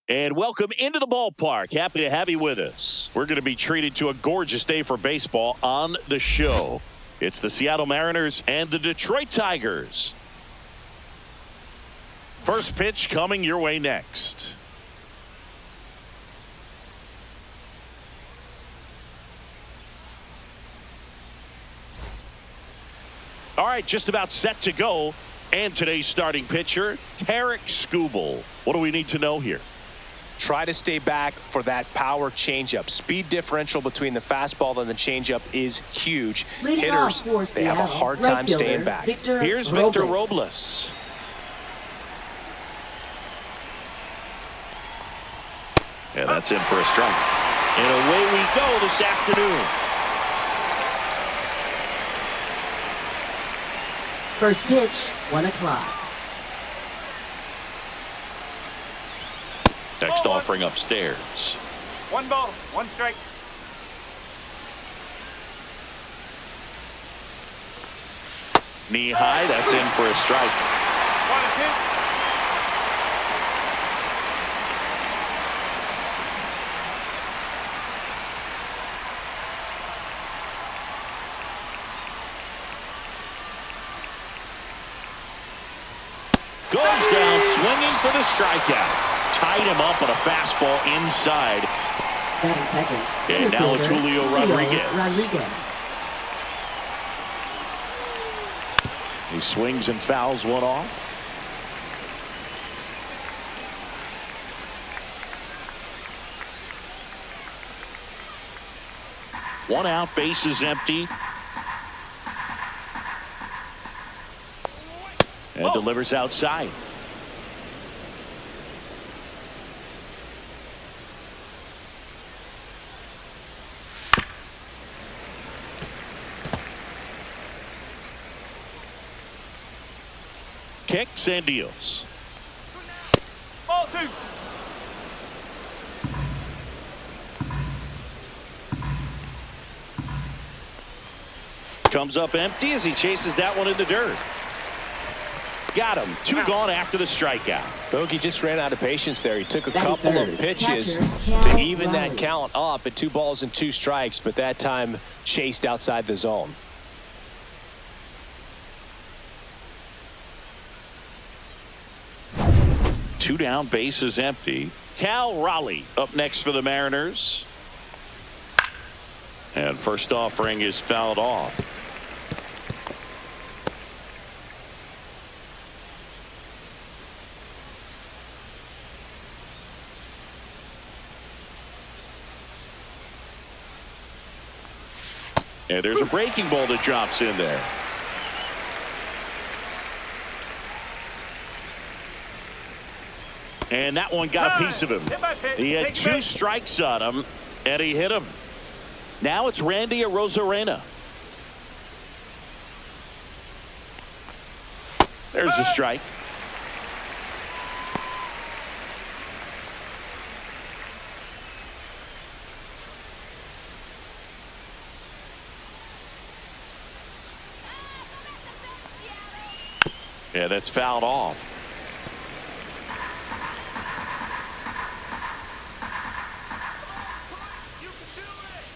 And welcome into the ballpark. Happy to have you with us. We're going to be treated to a gorgeous day for baseball on the show. It's the Seattle Mariners and the Detroit Tigers. First pitch coming your way next. All right, just about set to go. And today's starting pitcher, Tarek Skubal. What do we need to know here? Try to stay back for that power changeup. Speed differential between the fastball and the changeup is huge. Hitters, they have a hard time staying back. Here's Victor Robles. Yeah, that's in for a strike. And away we go this afternoon. First pitch, 1 o'clock. Next offering upstairs. 1 ball, 1 strike. Knee high, that's in for a strike. 1-2. Goes down swinging for the strikeout. Tied him up on a fastball inside. Second. And now it's Julio Rodriguez. He swings and fouls one off. One out, base is empty. And delivers outside. Kicks and deals. Ball 2. Comes up empty as he chases that one in the dirt. Got him. 2 gone after the strikeout. Bogey just ran out of patience there. He took a couple of pitches to even that count up at 2 balls and 2 strikes, but that time chased outside the zone. Two down, base is empty. Cal Raleigh up next for the Mariners. And first offering is fouled off. And there's a breaking ball that drops in there. And that one got a piece of him. He had 2 strikes on him, and he hit him. Now it's Randy Arozarena. There's the strike. Yeah, that's fouled off.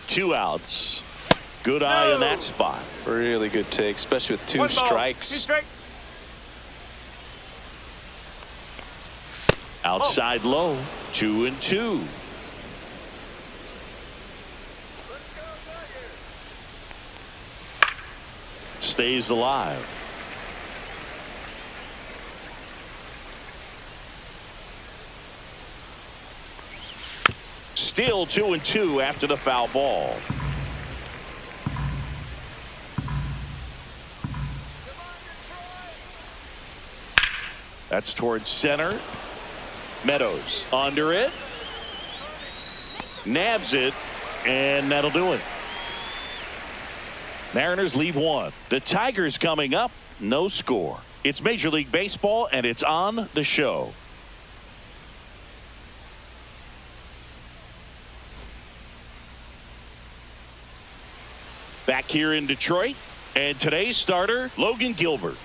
Two outs. Good eye in that spot. Really good take, especially with 2 1 ball, strikes. 2 strikes. Outside low. 2-2. Stays alive. Still 2-2 after the foul ball. That's towards center. Meadows under it. Nabs it, and that'll do it. Mariners leave 1. The Tigers coming up. No score. It's Major League Baseball, and it's on the show. Back here in Detroit, and today's starter, Logan Gilbert.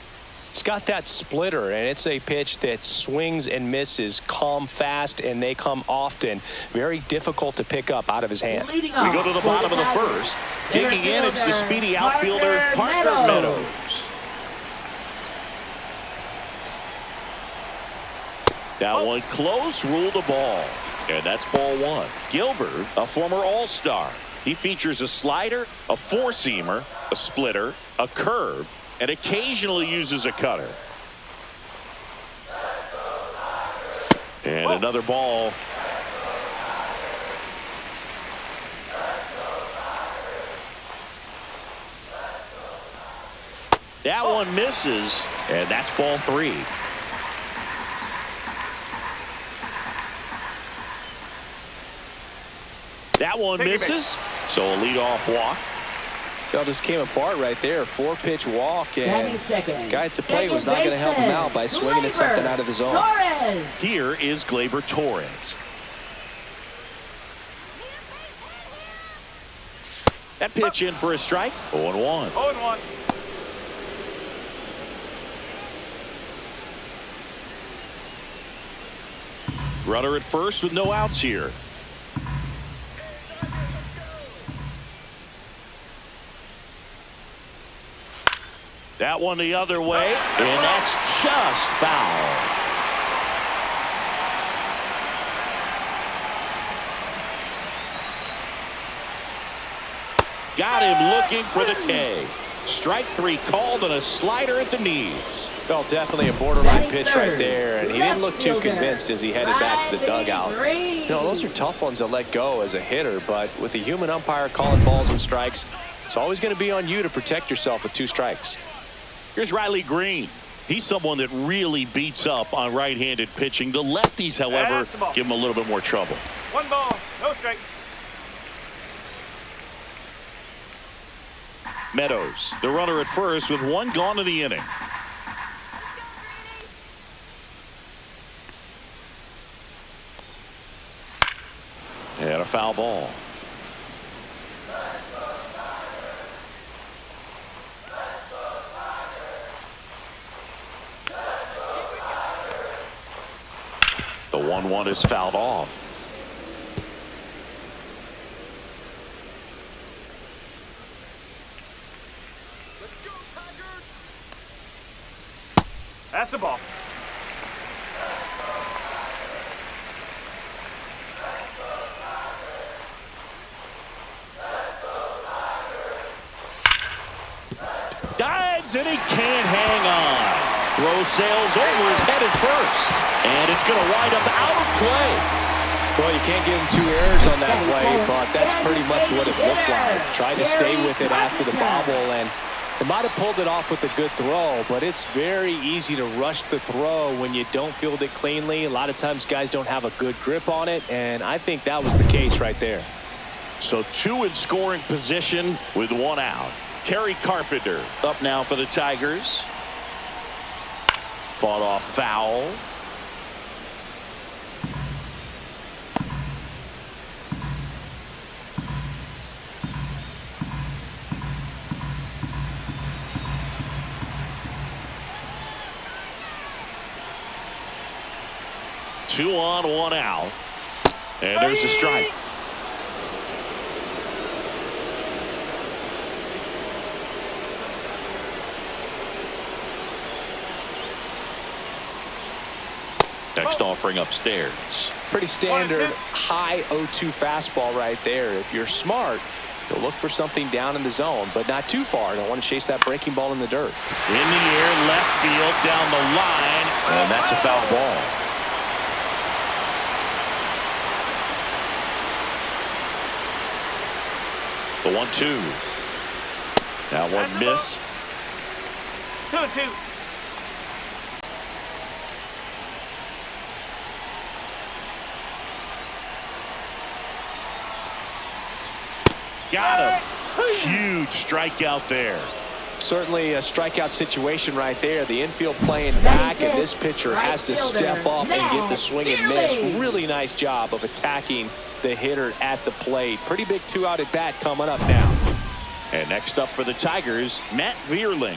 It's got that splitter, and it's a pitch that swings and misses, come fast, and they come often. Very difficult to pick up out of his hand. We go to the bottom of the first. Digging in, it's the speedy outfielder, Parker Meadows. That one close, ruled a ball. And that's ball one. Gilbert, a former All-Star. He features a slider, a four-seamer, a splitter, a curve, and occasionally uses a cutter. And another ball. That one misses, and that's ball three. That one misses, so a leadoff walk. It just came apart right there. 4-pitch walk, and second. guy at the plate was not going to help him out by swinging at something out of the zone. Torres. Here is Gleyber Torres. That pitch in for a strike. 0-1. 0-1. Runner at first with no outs here. That one the other way, and that's just foul. Got him looking for the K. Strike three called on a slider at the knees. Well, definitely a borderline pitch right there, and he didn't look too convinced as he headed back to the dugout. You know, those are tough ones to let go as a hitter, but with the human umpire calling balls and strikes, it's always going to be on you to protect yourself with 2 strikes. Here's Riley Green. He's someone that really beats up on right-handed pitching. The lefties, however, give him a little bit more trouble. 1 ball, no strike. Meadows, the runner at first with 1 gone in the inning. And a foul ball. The 1-1 is fouled off. That's a ball. Dives and he can't hang on. Throw sails over his head at first, and it's going to wind up out of play. Well, you can't give him 2 errors on that play, but that's pretty much what it looked like. Tried to stay with it after the bobble, and they might have pulled it off with a good throw, but it's very easy to rush the throw when you don't field it cleanly. A lot of times guys don't have a good grip on it, and I think that was the case right there. So 2 in scoring position with 1 out. Kerry Carpenter up now for the Tigers. Fought off foul. Two on, 1 out. And there's a strike. Next offering upstairs. Pretty standard high 0-2 fastball right there. If you're smart, you'll look for something down in the zone, but not too far. Don't want to chase that breaking ball in the dirt. In the air, left field, down the line, and that's a foul ball. The 1-2. That one missed. 2-2. Got him. Huge strikeout there. Certainly a strikeout situation right there. The infield playing back, and this pitcher has to step up and get the swing and miss. Really nice job of attacking the hitter at the plate. Pretty big 2-out at bat coming up now. And next up for the Tigers, Matt Vierling.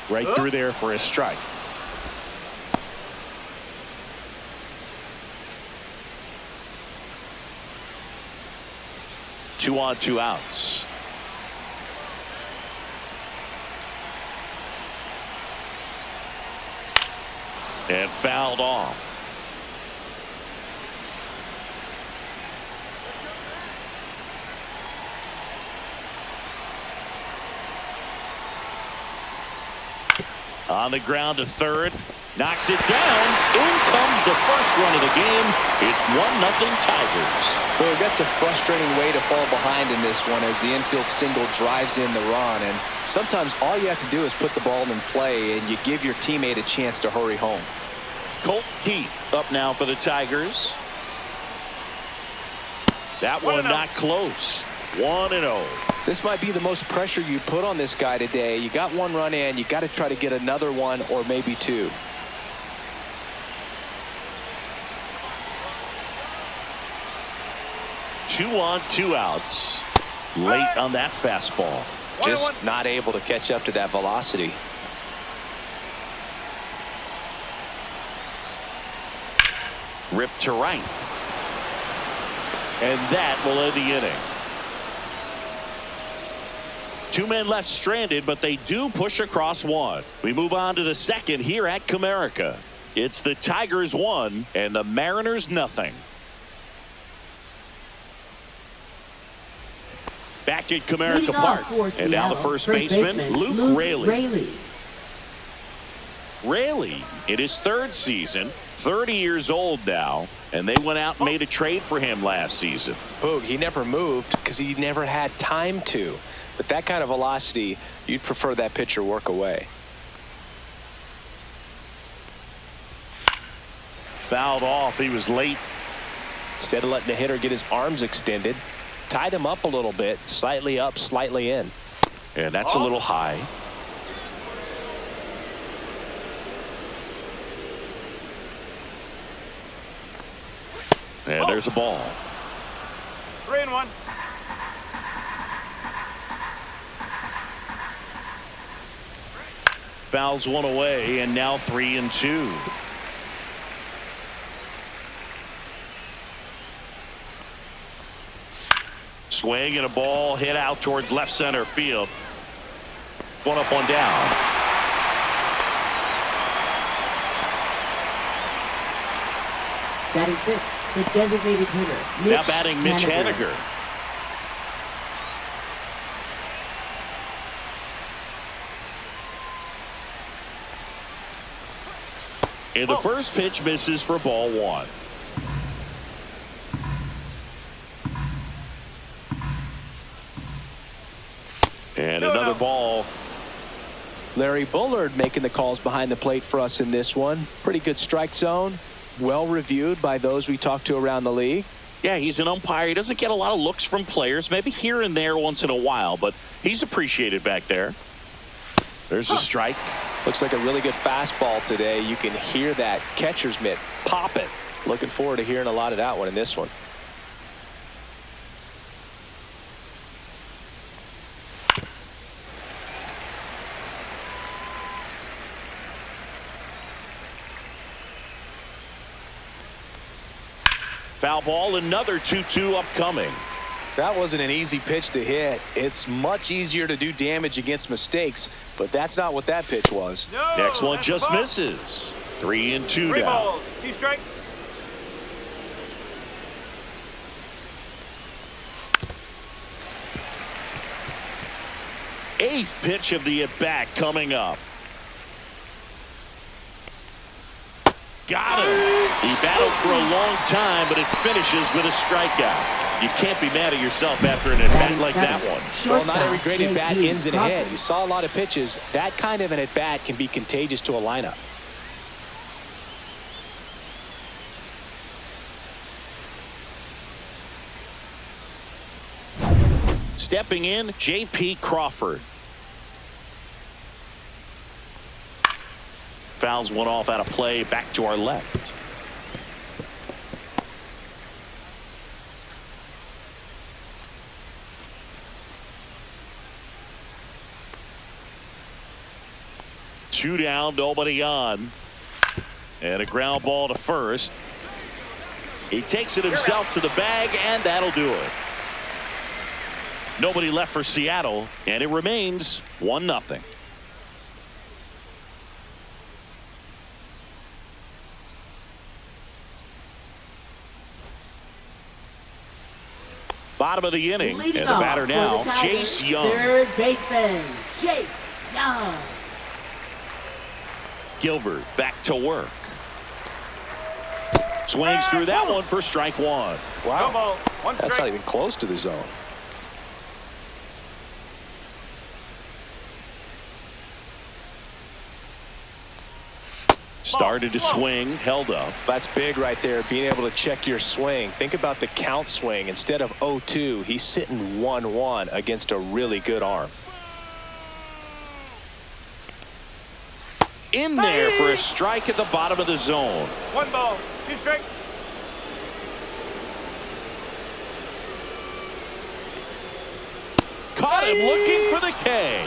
Right through there for a strike. Two on, two outs. And fouled off. On the ground to third. Knocks it down. In comes the first run of the game. It's 1-0 Tigers. Well, that's a frustrating way to fall behind in this one as the infield single drives in the run. And sometimes all you have to do is put the ball in play and you give your teammate a chance to hurry home. Colt Keith up now for the Tigers. That one not close. 1-0. This might be the most pressure you put on this guy today. You got one run in. You got to try to get another one or maybe two. Two on, two outs. Late on that fastball. Just not able to catch up to that velocity. Ripped to right. And that will end the inning. Two men left stranded, but they do push across one. We move on to the second here at Comerica. It's the Tigers 1 and the Mariners nothing. Back at Comerica Park. And now the first baseman, Luke Raley. Raley in his third season, 30 years old now, and they went out and made a trade for him last season. Boog, he never moved because he never had time to. But that kind of velocity, you'd prefer that pitcher work away. Fouled off. He was late. Instead of letting the hitter get his arms extended, tied him up a little bit, slightly up, slightly in. And that's a little high. And there's a ball. 3-1. Fouls one away, and now 3-2. Swing and a ball hit out towards left center field. One up, one down. Batting sixth, the designated hitter, Now batting Mitch Haniger. And the first pitch misses for ball one. And another ball. Larry Bullard making the calls behind the plate for us in this one. Pretty good strike zone. Well reviewed by those we talked to around the league. Yeah, he's an umpire. He doesn't get a lot of looks from players, maybe here and there once in a while, but he's appreciated back there. There's a strike. Looks like a really good fastball today. You can hear that catcher's mitt popping. Looking forward to hearing a lot of that one in this one. Foul ball, another 2-2 upcoming. That wasn't an easy pitch to hit. It's much easier to do damage against mistakes, but that's not what that pitch was. No, next one just ball. misses. 3-2 Three now. balls, 2 strikes. Eighth pitch of the at-bat coming up. Got him. He battled for a long time, but it finishes with a strikeout. You can't be mad at yourself after an at-bat like that one. Well, not every great at-bat ends in a hit. You saw a lot of pitches. That kind of an at-bat can be contagious to a lineup. Stepping in, J.P. Crawford. Fouls one off out of play, back to our left. 2 down, nobody on. And a ground ball to first. He takes it himself to the bag, and that'll do it. Nobody left for Seattle, and it remains 1-0. Bottom of the inning, Leading and the batter off for now, the Tigers, Chase Young. Third baseman, Chase Young. Gilbert back to work. Swings through that one for strike 1. No Wow. ball. One That's strike. not even close to the zone. Started to swing, held up. That's big right there, being able to check your swing. Think about the count swing. Instead of 0-2, he's sitting 1-1 against a really good arm. In there for a strike at the bottom of the zone. 1 ball. 2 strike. Caught him looking for the K.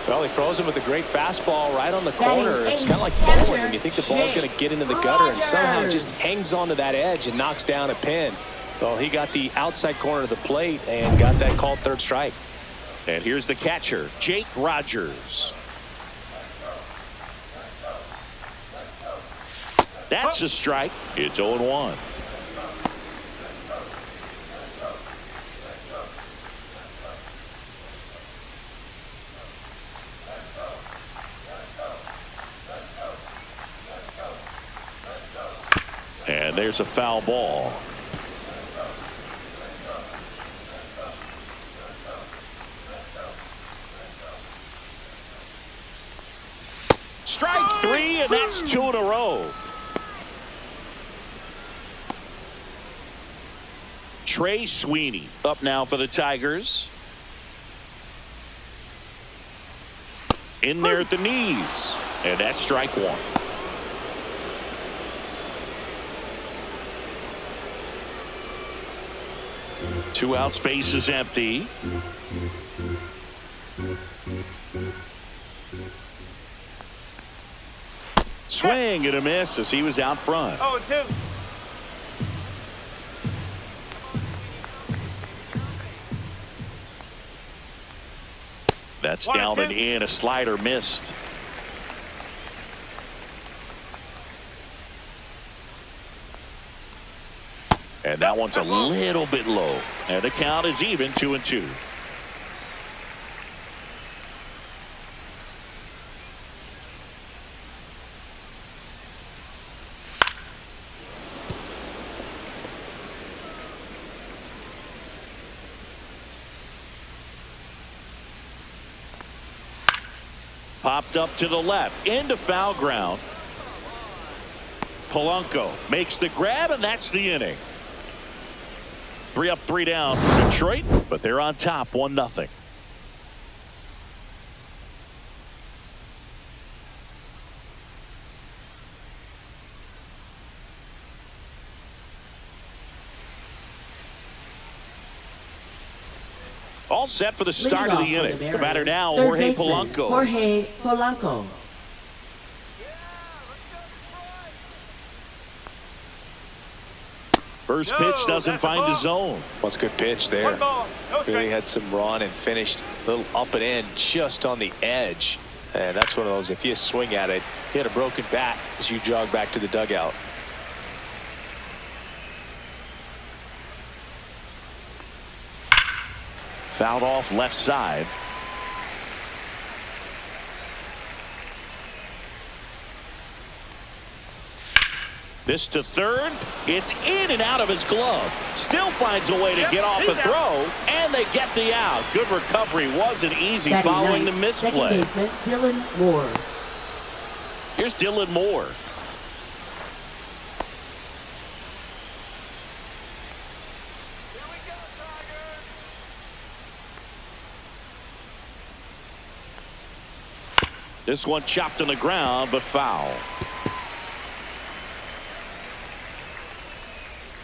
Well, he froze him with a great fastball right on the Batting corner. It's eighth, kind of like catcher, bowling, and you think the ball's going to get into the gutter and somehow just hangs onto that edge and knocks down a pin. Well, he got the outside corner of the plate and got that called third strike. And here's the catcher, Jake Rogers. That's a strike. It's 0-1. And there's a foul ball. Strike 3, and that's 2 in a row. Trey Sweeney up now for the Tigers. In there at the knees, and that's strike 1. Two out, space is empty. Swing and a miss as he was out front. 0-2. That's 1 down and and 2. in. A slider missed. And that one's a little bit low. And the count is even, 2-2. Popped up to the left into foul ground. Polanco makes the grab, and that's the inning. 3 up, 3 down for Detroit, but they're on top 1-0. All set for the start of the inning. The batter now, Third Jorge baseman, Polanco. Jorge Polanco. First pitch doesn't that's a find the ball. zone. What's a good pitch there? 1 ball. No Really strike. had some run and finished a little up and in just on the edge. And that's one of those, if you swing at it, you had a broken bat as you jog back to the dugout. Fouled off left side. This to third. It's in and out of his glove. Still finds a way to get off the throw, and they get the out. Good recovery. Wasn't easy Batting following the ninth, second misplay. baseman, Dylan Moore. Here's Dylan Moore. This one chopped on the ground, but foul.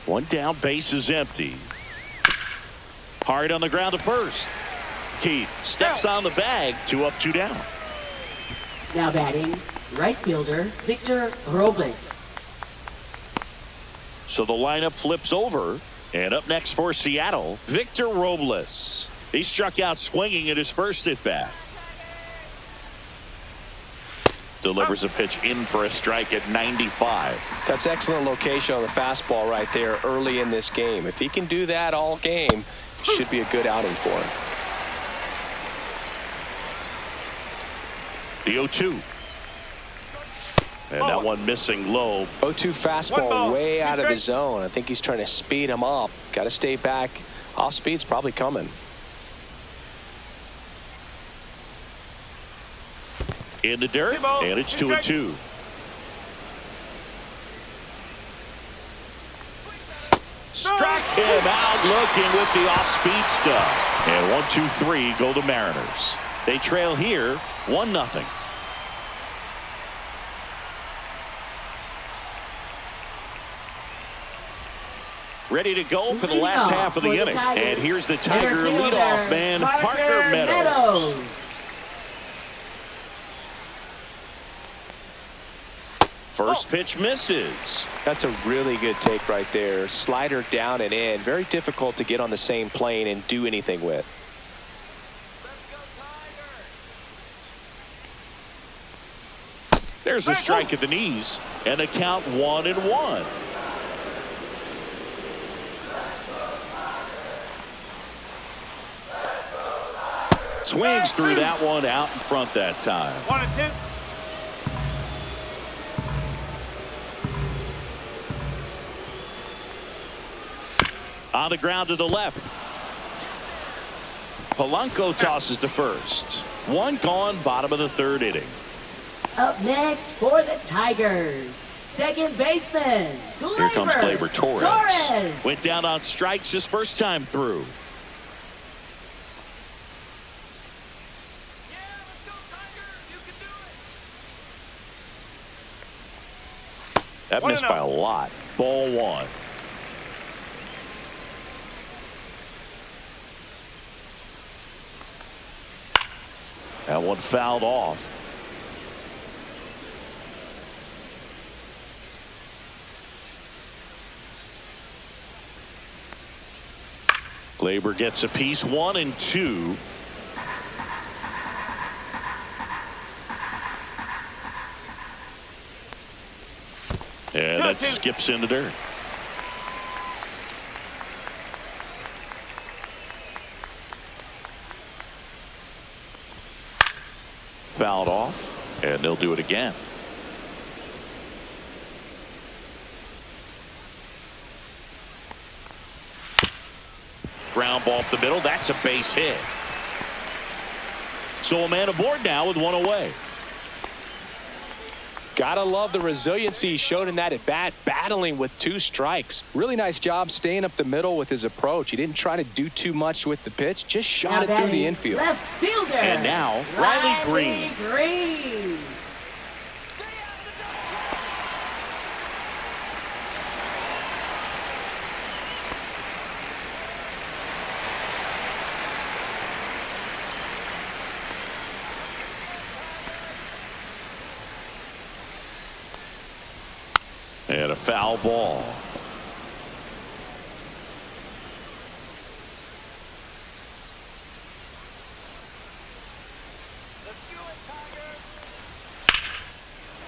One down, base is empty. Hard on the ground to first. Keith steps on the bag, 2 up, 2 down. Now batting, right fielder Victor Robles. So the lineup flips over, and up next for Seattle, Victor Robles. He struck out swinging at his first at bat. Delivers a pitch in for a strike at 95. That's excellent location on the fastball right there early in this game. If he can do that all game, should be a good outing for him. The 0-2. And that one missing low. 0-2 fastball way out of the zone. I think he's trying to speed him up. Got to stay back. Off speed's probably coming. In the dirt, and it's 2-2. Struck him out looking with the off-speed stuff. And 1-2-3 go the Mariners. They trail here 1-0. Ready to go for the last half of the inning. And here's the Tiger leadoff man, Parker Meadows. First pitch misses. That's a really good take right there. Slider down and in. Very difficult to get on the same plane and do anything with. There's a strike at the knees, and a count 1-1. Swings through that one out in front that time. 1-2. On the ground to the left. Polanco tosses to first. One gone, bottom of the third inning. Up next for the Tigers, second baseman Here comes Gleyber Torres. Went down on strikes his first time through. That missed by a lot. Ball one. That one fouled off. Gleyber gets a piece, 1-2. And that skips into dirt. Fouled off, and they'll do it again. Ground ball up the middle. That's a base hit. So a man aboard now with one away. Gotta love the resiliency he showed in that at bat, battling with two strikes. Really nice job staying up the middle with his approach. He didn't try to do too much with the pitch, just shot it through the infield. Left fielder. And now Riley Green. And a foul ball.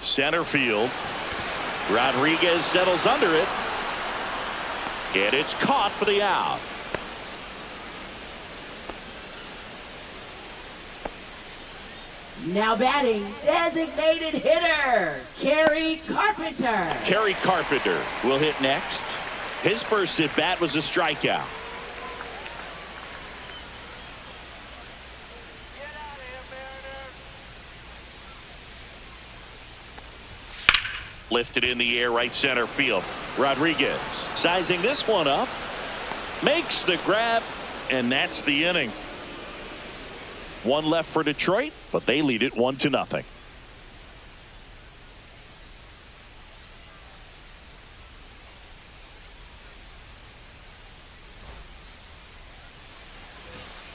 Center field. Rodriguez settles under it. And it's caught for the out. Now batting, designated hitter, Kerry Carpenter. Kerry Carpenter will hit next. His first at bat was a strikeout. Lifted in the air, right center field. Rodriguez sizing this one up. Makes the grab, and that's the inning. One left for Detroit, but they lead it 1-0.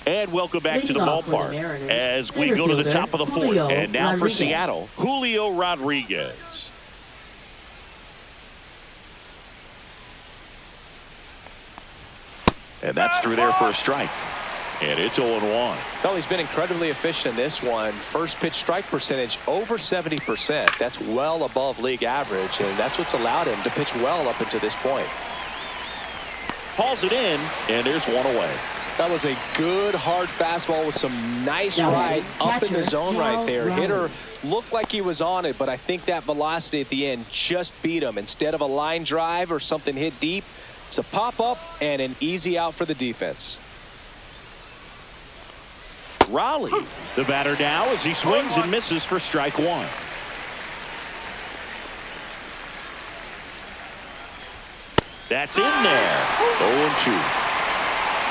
And welcome back to the Leading off for the ballpark Mariners, as we center go to the fielder, top of the fourth. Julio And now for Rodriguez. Seattle, Julio Rodriguez. And that's through there for a strike. And it's 0-1. Well, he's been incredibly efficient in this one. First pitch strike percentage over 70%. That's well above league average, and that's what's allowed him to pitch well up until this point. Hauls it in, and there's one away. That was a good hard fastball with some nice right up in the zone right there. Hitter looked like he was on it, but I think that velocity at the end just beat him. Instead of a line drive or something hit deep, it's a pop-up and an easy out for the defense. Raleigh, the batter now as he swings and misses for strike one. That's in there. 0-2.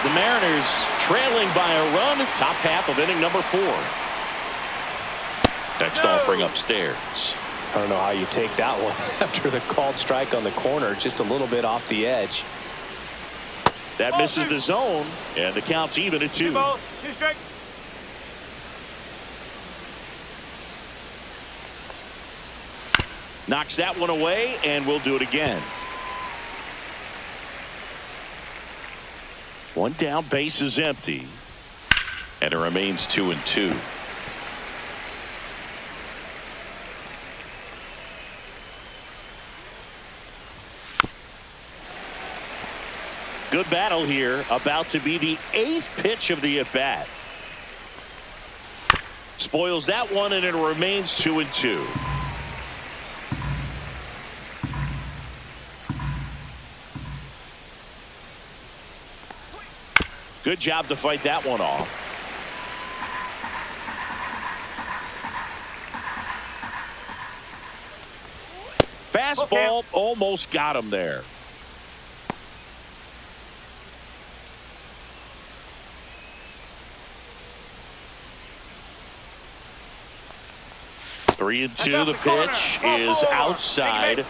The Mariners trailing by a run, top half of inning number 4. Next offering upstairs. I don't know how you take that one after the called strike on the corner, just a little bit off the edge. That misses the zone, and the count's even at 2. 2 balls, 2 strikes. Knocks that one away, and we'll do it again. One down, base is empty, and it remains 2-2. Good battle here, about to be the 8th pitch of the at-bat. Spoils that one, and it remains 2-2. Good job to fight that one off. Fastball almost got him there. Three and 2. The pitch is outside,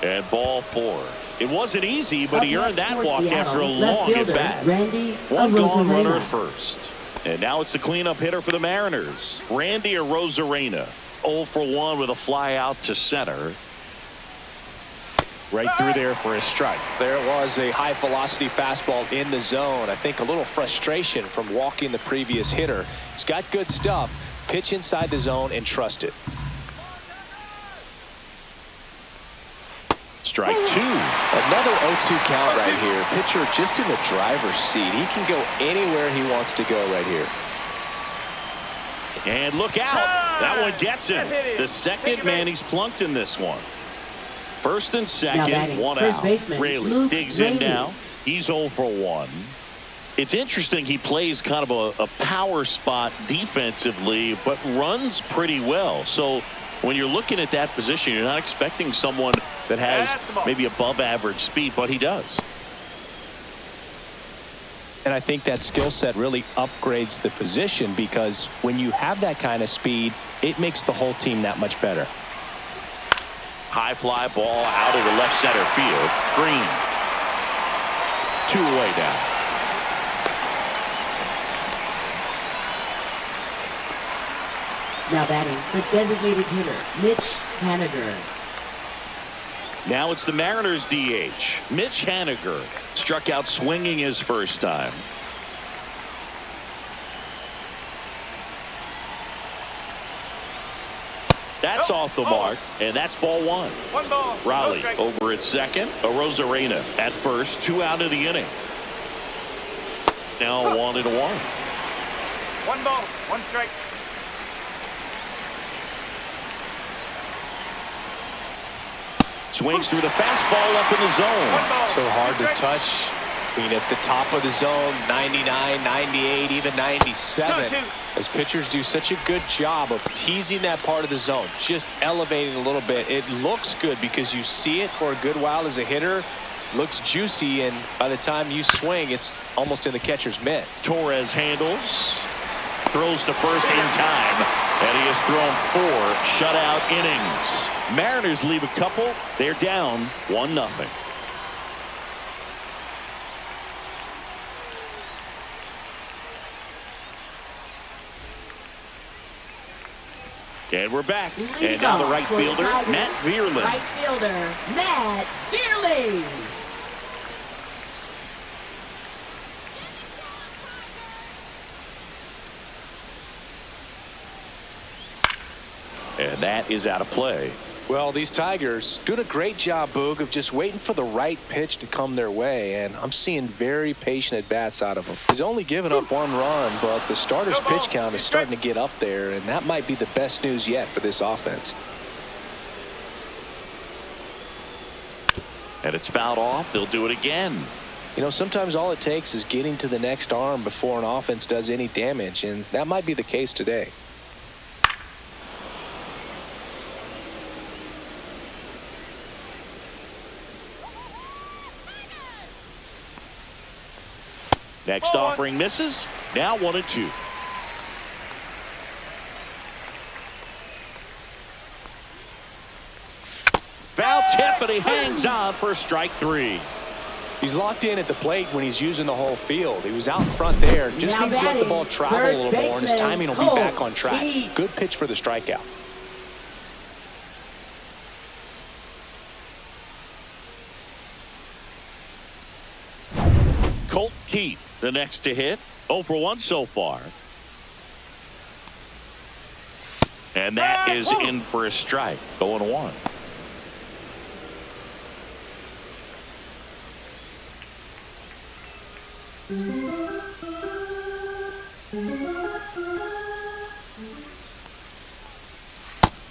and ball 4. It wasn't easy, but he earned that walk after a long at bat. One gone runner at first. And now it's the cleanup hitter for the Mariners. Randy Arozarena, 0 for 1 with a fly out to center. Right through there for a strike. There was a high velocity fastball in the zone. I think a little frustration from walking the previous hitter. He's got good stuff. Pitch inside the zone and trust it. Strike 2. Another 0-2 count right here. Pitcher just in the driver's seat. He can go anywhere he wants to go right here. And look out. That one gets him. The second man he's plunked in this one. First and second, one out. Raley digs in now. He's 0 for 1. It's interesting he plays kind of a power spot defensively, but runs pretty well. So when you're looking at that position, you're not expecting someone that has maybe above average speed, but he does. And I think that skill set really upgrades the position, because when you have that kind of speed, it makes the whole team that much better. High fly ball out of the left center field. Green. 2 away now. Now batting, the designated hitter, Mitch Haniger. Now it's the Mariners DH. Mitch Haniger struck out swinging his first time. That's off the mark, and that's ball 1. 1 ball. Raleigh no strike. over at second. Arozarena at first. 2 out of the inning. Now 1-1. 1 ball. 1 strike. Swings through the fastball up in the zone. So hard to touch. I mean, at the top of the zone, 99, 98, even 97. As pitchers do such a good job of teasing that part of the zone, just elevating a little bit. It looks good because you see it for a good while as a hitter. Looks juicy, and by the time you swing, it's almost in the catcher's mitt. Torres handles. Throws to first in time, and he has thrown 4 shutout innings. Mariners leave a couple. They're down 1-0. And we're back. Leading And now the off right for the fielder, Tigers, Matt Vierlin. Right fielder, Matt Vierlin. And that is out of play. Well, these Tigers doing a great job, Boog, of just waiting for the right pitch to come their way, and I'm seeing very patient at-bats out of them. He's only given up 1 run, but the starter's pitch count is starting to get up there, and that might be the best news yet for this offense. And it's fouled off. They'll do it again. You know, sometimes all it takes is getting to the next arm before an offense does any damage, and that might be the case today. Next offering misses. Now 1-2. Foul tip, and he hangs on for strike 3. He's locked in at the plate when he's using the whole field. He was out in front there. Just Now needs to let the ball batting, travel a first little more, and his baseman, timing will be back on Colt track. Keith. Good pitch for the strikeout. Colt Keith, the next to hit. 0 for 1 so far. And that is in for a strike. 0-1.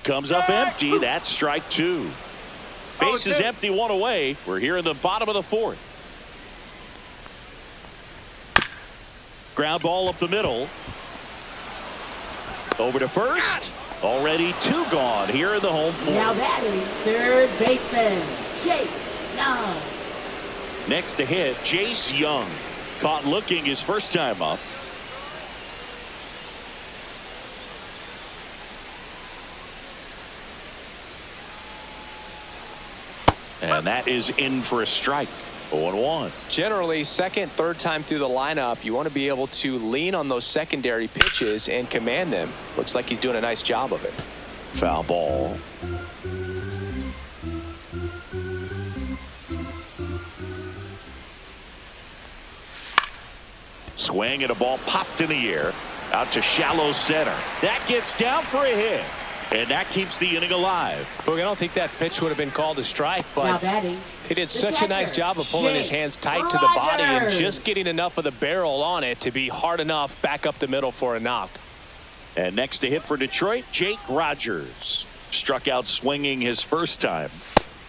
Comes up empty. That's strike 2. Base is empty, 1 away. We're here in the bottom of the 4th. Ground ball up the middle. Over to first. Already 2 gone here in the home 4th. Now batting, third baseman, Chase Young. Next to hit, Jace Young. Caught looking his first time up. And that is in for a strike. 0-1. Generally, second, third time through the lineup, you want to be able to lean on those secondary pitches and command them. Looks like he's doing a nice job of it. Foul ball. Swing, and a ball popped in the air. Out to shallow center. That gets down for a hit. And that keeps the inning alive. Look, I don't think that pitch would have been called a strike, Now but batting, he did the such a nice catcher, job of pulling his Jake hands tight to the body and Rogers. just getting enough of the barrel on it to be hard enough back up the middle for a knock. And next to hit for Detroit, Jake Rogers. Struck out swinging his first time.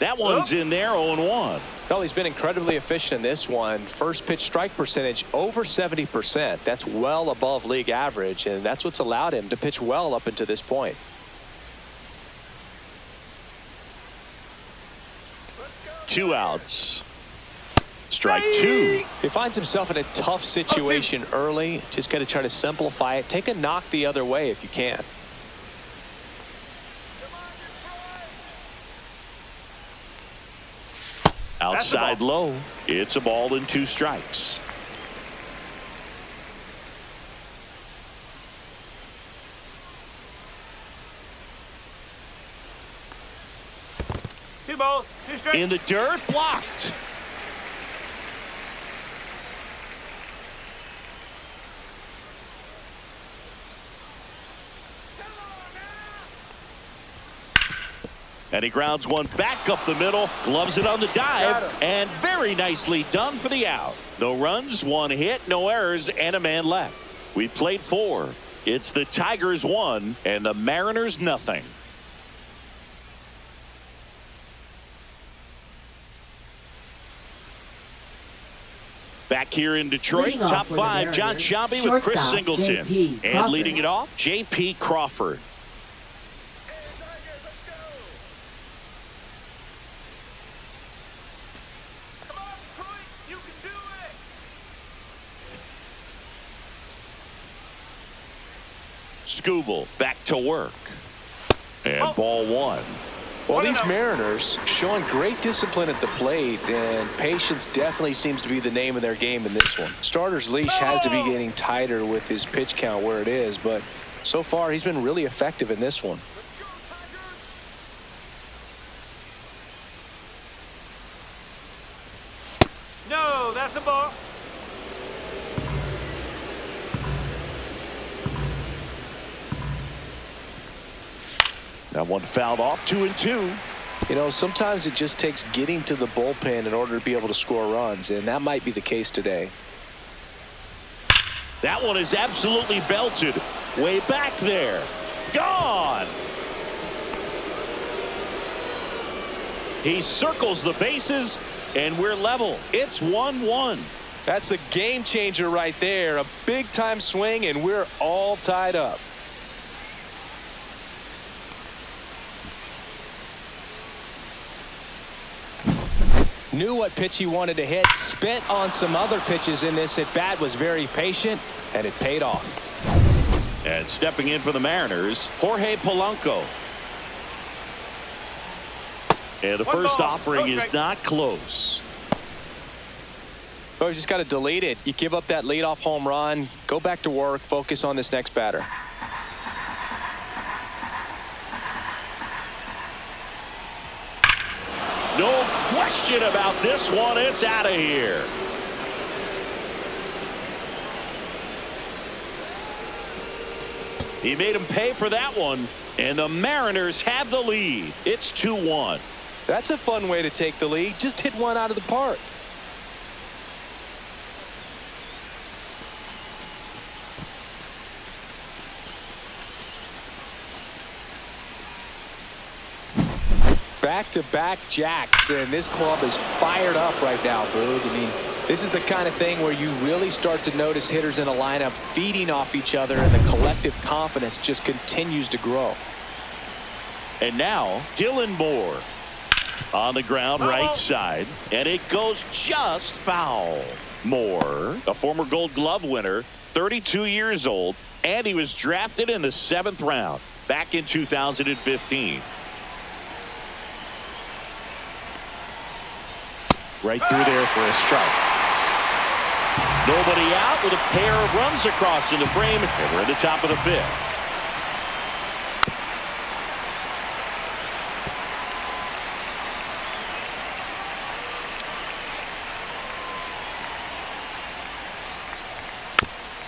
That one's in there, 0-1. Well, he's been incredibly efficient in this one. First pitch strike percentage over 70%. That's well above league average, and that's what's allowed him to pitch well up until this point. Two outs. Strike 2. He finds himself in a tough situation early. Just got to try to simplify it. Take a knock the other way if you can. Outside low. It's a ball and 2 strikes. Two balls, 2 strikes. In the dirt, blocked. And he grounds one back up the middle, gloves it on the dive, and very nicely done for the out. No runs, 1 hit, no errors, and a man left. We played 4. It's the Tigers 1 and the Mariners nothing. Back here in Detroit, Leading off top for the 5, John Mariners, Sciambi with Chris shortstop, Singleton. J.P. And Crawford. leading it off, J.P. Crawford. Come on, Detroit, you can do it. Skubal back to work. And ball 1. Well, these Mariners showing great discipline at the plate, and patience definitely seems to be the name of their game in this one. Starter's leash has to be getting tighter with his pitch count where it is, but so far he's been really effective in this one. That one fouled off, 2-2. You know, sometimes it just takes getting to the bullpen in order to be able to score runs, and that might be the case today. That one is absolutely belted. Way back there. Gone. He circles the bases, and we're level. It's 1-1. That's a game changer right there. A big time swing, and we're all tied up. Knew what pitch he wanted to hit. Spit on some other pitches in this at bat. Was very patient, and it paid off. And stepping in for the Mariners, Jorge Polanco. And the first offering is not close. Oh, you just got to delete it. You give up that leadoff home run. Go back to work. Focus on this next batter. No question about this one. It's out of here. He made him pay for that one, and the Mariners have the lead. It's 2-1. That's a fun way to take the lead. Just hit one out of the park. Back-to-back jacks, and this club is fired up right now, Boog. I mean, this is the kind of thing where you really start to notice hitters in a lineup feeding off each other, and the collective confidence just continues to grow. And now, Dylan Moore on the ground, right side, and it goes just foul. Moore, a former Gold Glove winner, 32 years old, and he was drafted in the 7th round back in 2015. Right through there for a strike. Nobody out with a pair of runs across in the frame, and we're at the top of the 5th.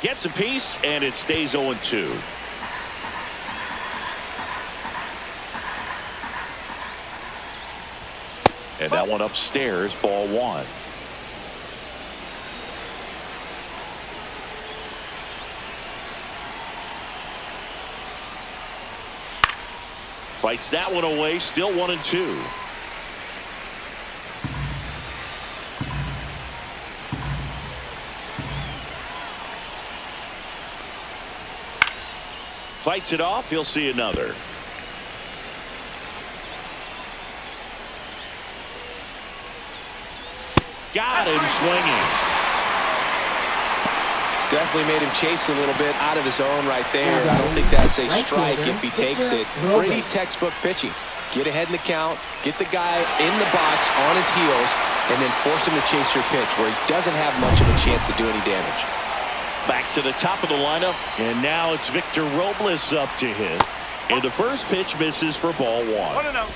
Gets a piece, and it stays 0-2. And that one upstairs, ball 1. Fights that one away, still 1-2. Fights it off, he'll see another. Got him swinging. Definitely made him chase a little bit out of his zone right there. I don't think that's a strike if he takes it. Pretty textbook pitching. Get ahead in the count, get the guy in the box on his heels, and then force him to chase your pitch where he doesn't have much of a chance to do any damage. Back to the top of the lineup, and now it's Victor Robles up to hit. And the first pitch misses for ball 1. 1-0.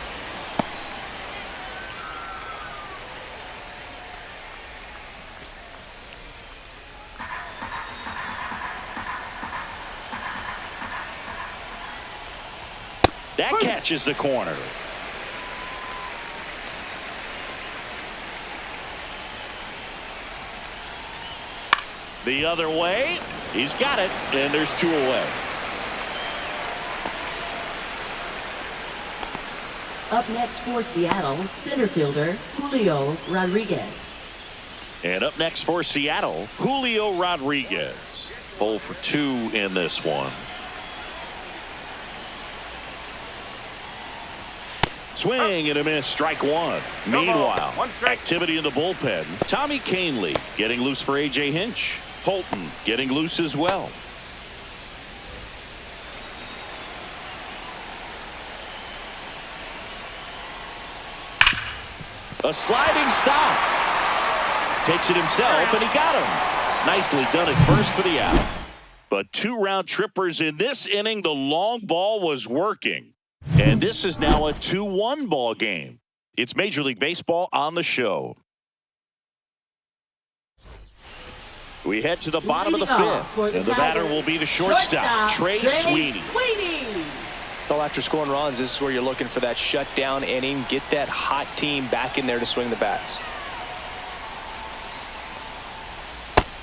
That catches the corner. The other way. He's got it, and there's 2 away. Up next for Seattle, center fielder Julio Rodriguez. And up next for Seattle, Julio Rodriguez. 0 for 2 in this one. Swing and a miss, strike 1. Meanwhile, activity in the bullpen. Tommy Kahnle getting loose for A.J. Hinch. Holton getting loose as well. A sliding stop. Takes it himself, and he got him. Nicely done at first for the out. But 2 round trippers in this inning. The long ball was working. And this is now a 2-1 ball game. It's Major League Baseball on the show. We head to the bottom of the 5th, and the batter will be the shortstop, Trey Sweeney. Well, after scoring runs, this is where you're looking for that shutdown inning. Get that hot team back in there to swing the bats.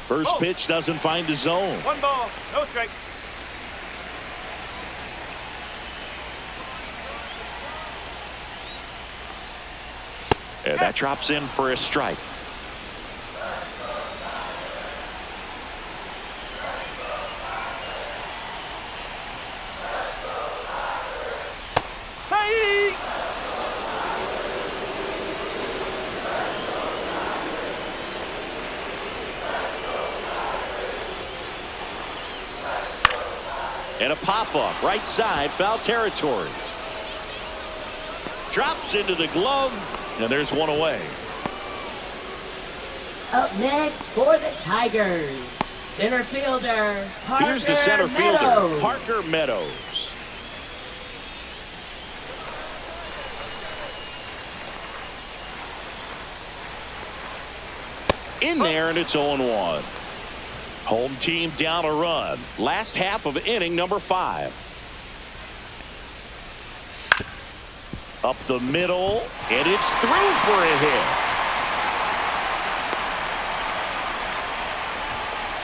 First pitch doesn't find the zone. 1 ball, no strike. And that drops in for a strike. Hey! And a pop-up, right side, foul territory. Drops into the glove, and there's one away. Up next for the Tigers, center fielder, Here's the center fielder, Meadows. Parker Meadows. In there, and it's 0-1. Home team down a run. Last half of inning number 5. Up the middle, and it's through for a hit.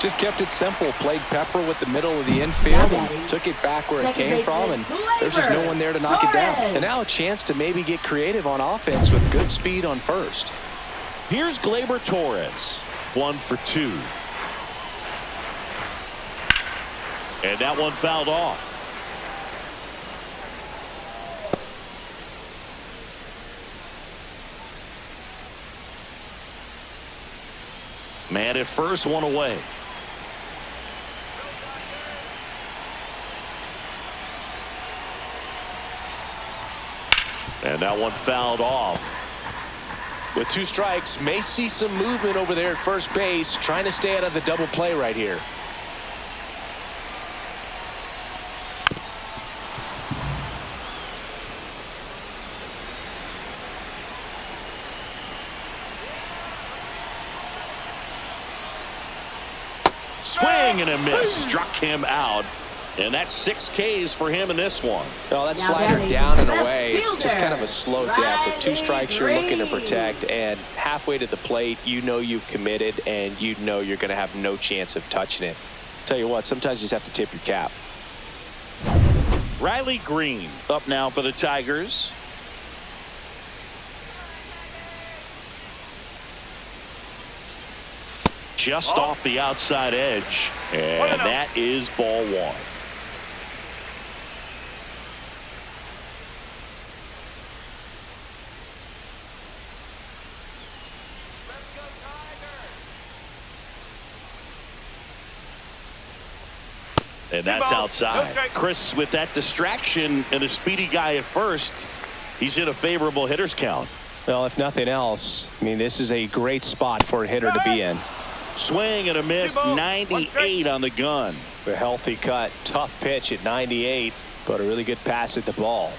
Just kept it simple. Played pepper with the middle of the infield and took it back where it came from, and there's just no one there to knock it down. And now a chance to maybe get creative on offense with good speed on first. Here's Gleyber Torres, 1 for 2. And that one fouled off. Man at first, one away. And that one fouled off. With 2 strikes, may see some movement over there at first base, trying to stay out of the double play right here. Swing and a miss. Struck him out. And that's 6 Ks for him in this one. Well, that Now slider batting down and left away. It's just kind of a slow death. With 2 strikes, you're looking to protect. And halfway to the plate, you know you've committed, and you know you're going to have no chance of touching it. Tell you what, sometimes you just have to tip your cap. Riley Green up now for the Tigers. Just off the outside edge. And that is ball 1. And that's outside. Chris, with that distraction and a speedy guy at first, he's in a favorable hitter's count. Well, if nothing else, I mean, this is a great spot for a hitter to be in. Swing and a miss, 98 on the gun. A healthy cut, tough pitch at 98, but a really good pass at the ball.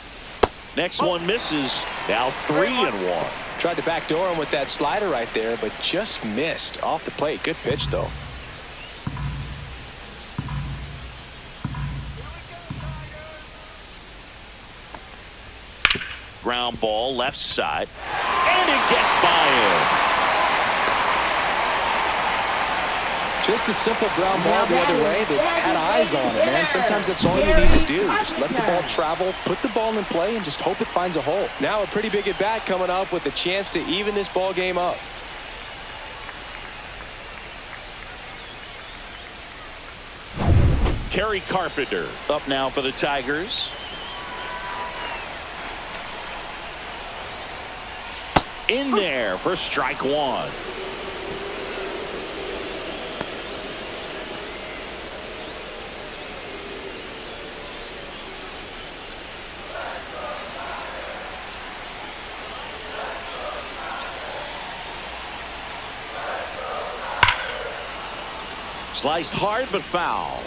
Next one misses. Now 3-1. Tried to backdoor him with that slider right there, but just missed off the plate. Good pitch, though. Ground ball left side, and it gets by him. Just a simple ground ball the other way. They've had eyes on it, man. Sometimes that's all you need to do. Just let the ball travel, put the ball in play, and just hope it finds a hole. Now a pretty big at-bat coming up with a chance to even this ball game up. Kerry Carpenter up now for the Tigers. In there for strike 1. Sliced hard but foul.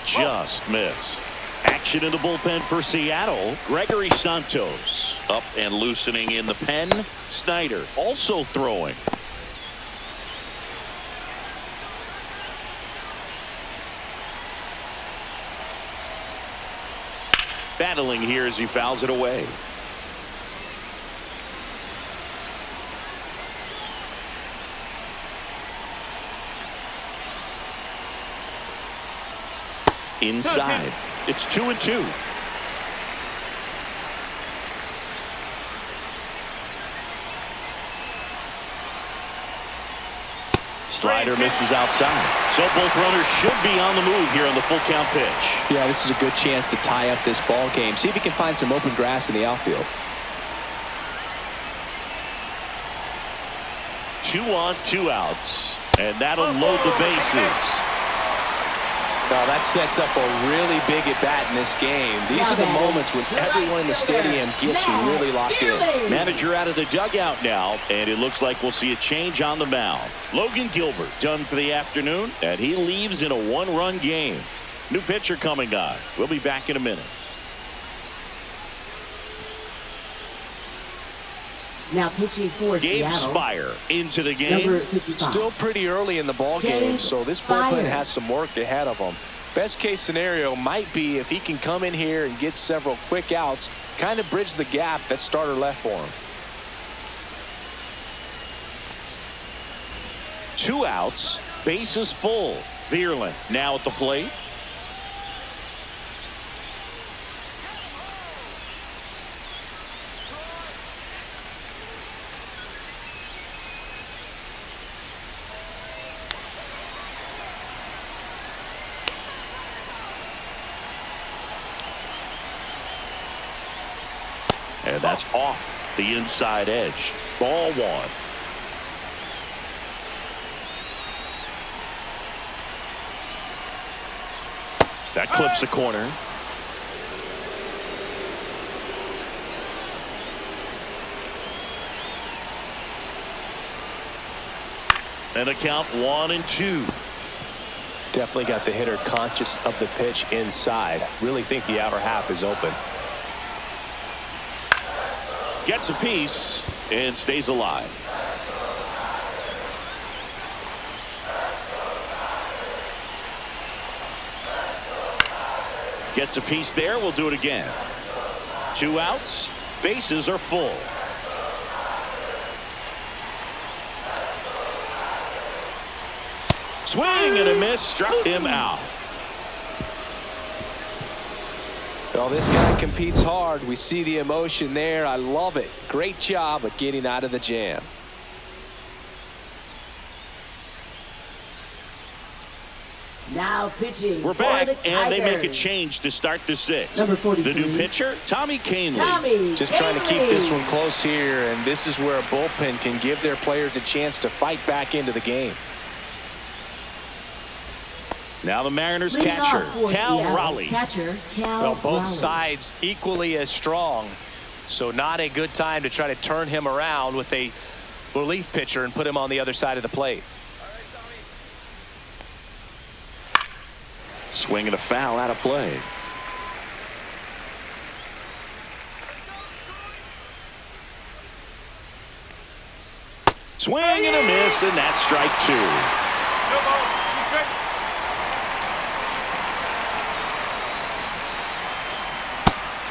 Just missed. Action in the bullpen for Seattle. Gregory Santos up and loosening in the pen. Snyder also throwing. battling here as he fouls it away. Inside. It's 2-2. Slider misses outside. So both runners should be on the move here on the full count pitch. Yeah, this is a good chance to tie up this ball game. See if he can find some open grass in the outfield. 2 on, 2 outs. And that'll load the bases. Now that sets up a really big at-bat in this game. These are the moments when everyone in the stadium gets really locked in. Manager out of the dugout now, and it looks like we'll see a change on the mound. Logan Gilbert done for the afternoon, and he leaves in a 1-run game. New pitcher coming on. We'll be back in a minute. Now pitching for Gabe Seattle. Spire into the game. Number 55. Still pretty early in the ball game, so this bullpen has some work ahead of him. Best case scenario might be if he can come in here and get several quick outs, kind of bridge the gap that starter left for him. 2 outs, bases full. Vierland now at the plate. And that's off the inside edge. Ball 1. That clips the corner. And a count 1-2. Definitely got the hitter conscious of the pitch inside. Really think the outer half is open. Gets a piece and stays alive. Gets a piece there. We'll do it again. 2 outs. Bases are full. Swing and a miss. Struck him out. Well, this guy competes hard. We see the emotion there. I love it. Great job of getting out of the jam. Now pitching. We're for back, the and they make a Tigers. change to start the 6th. Number 43. The new pitcher, Tommy Canely. Tommy Just trying to keep Canely. this one close here, and this is where a bullpen can give their players a chance to fight back into the game. Now the Mariners Leading catcher, off for Cal Seattle, Raleigh. Catcher Cal Well, both Raleigh. sides equally as strong, so not a good time to try to turn him around with a relief pitcher and put him on the other side of the plate. Swing and a foul out of play. Swing and a miss, and that's strike 2. No ball. Two strikes.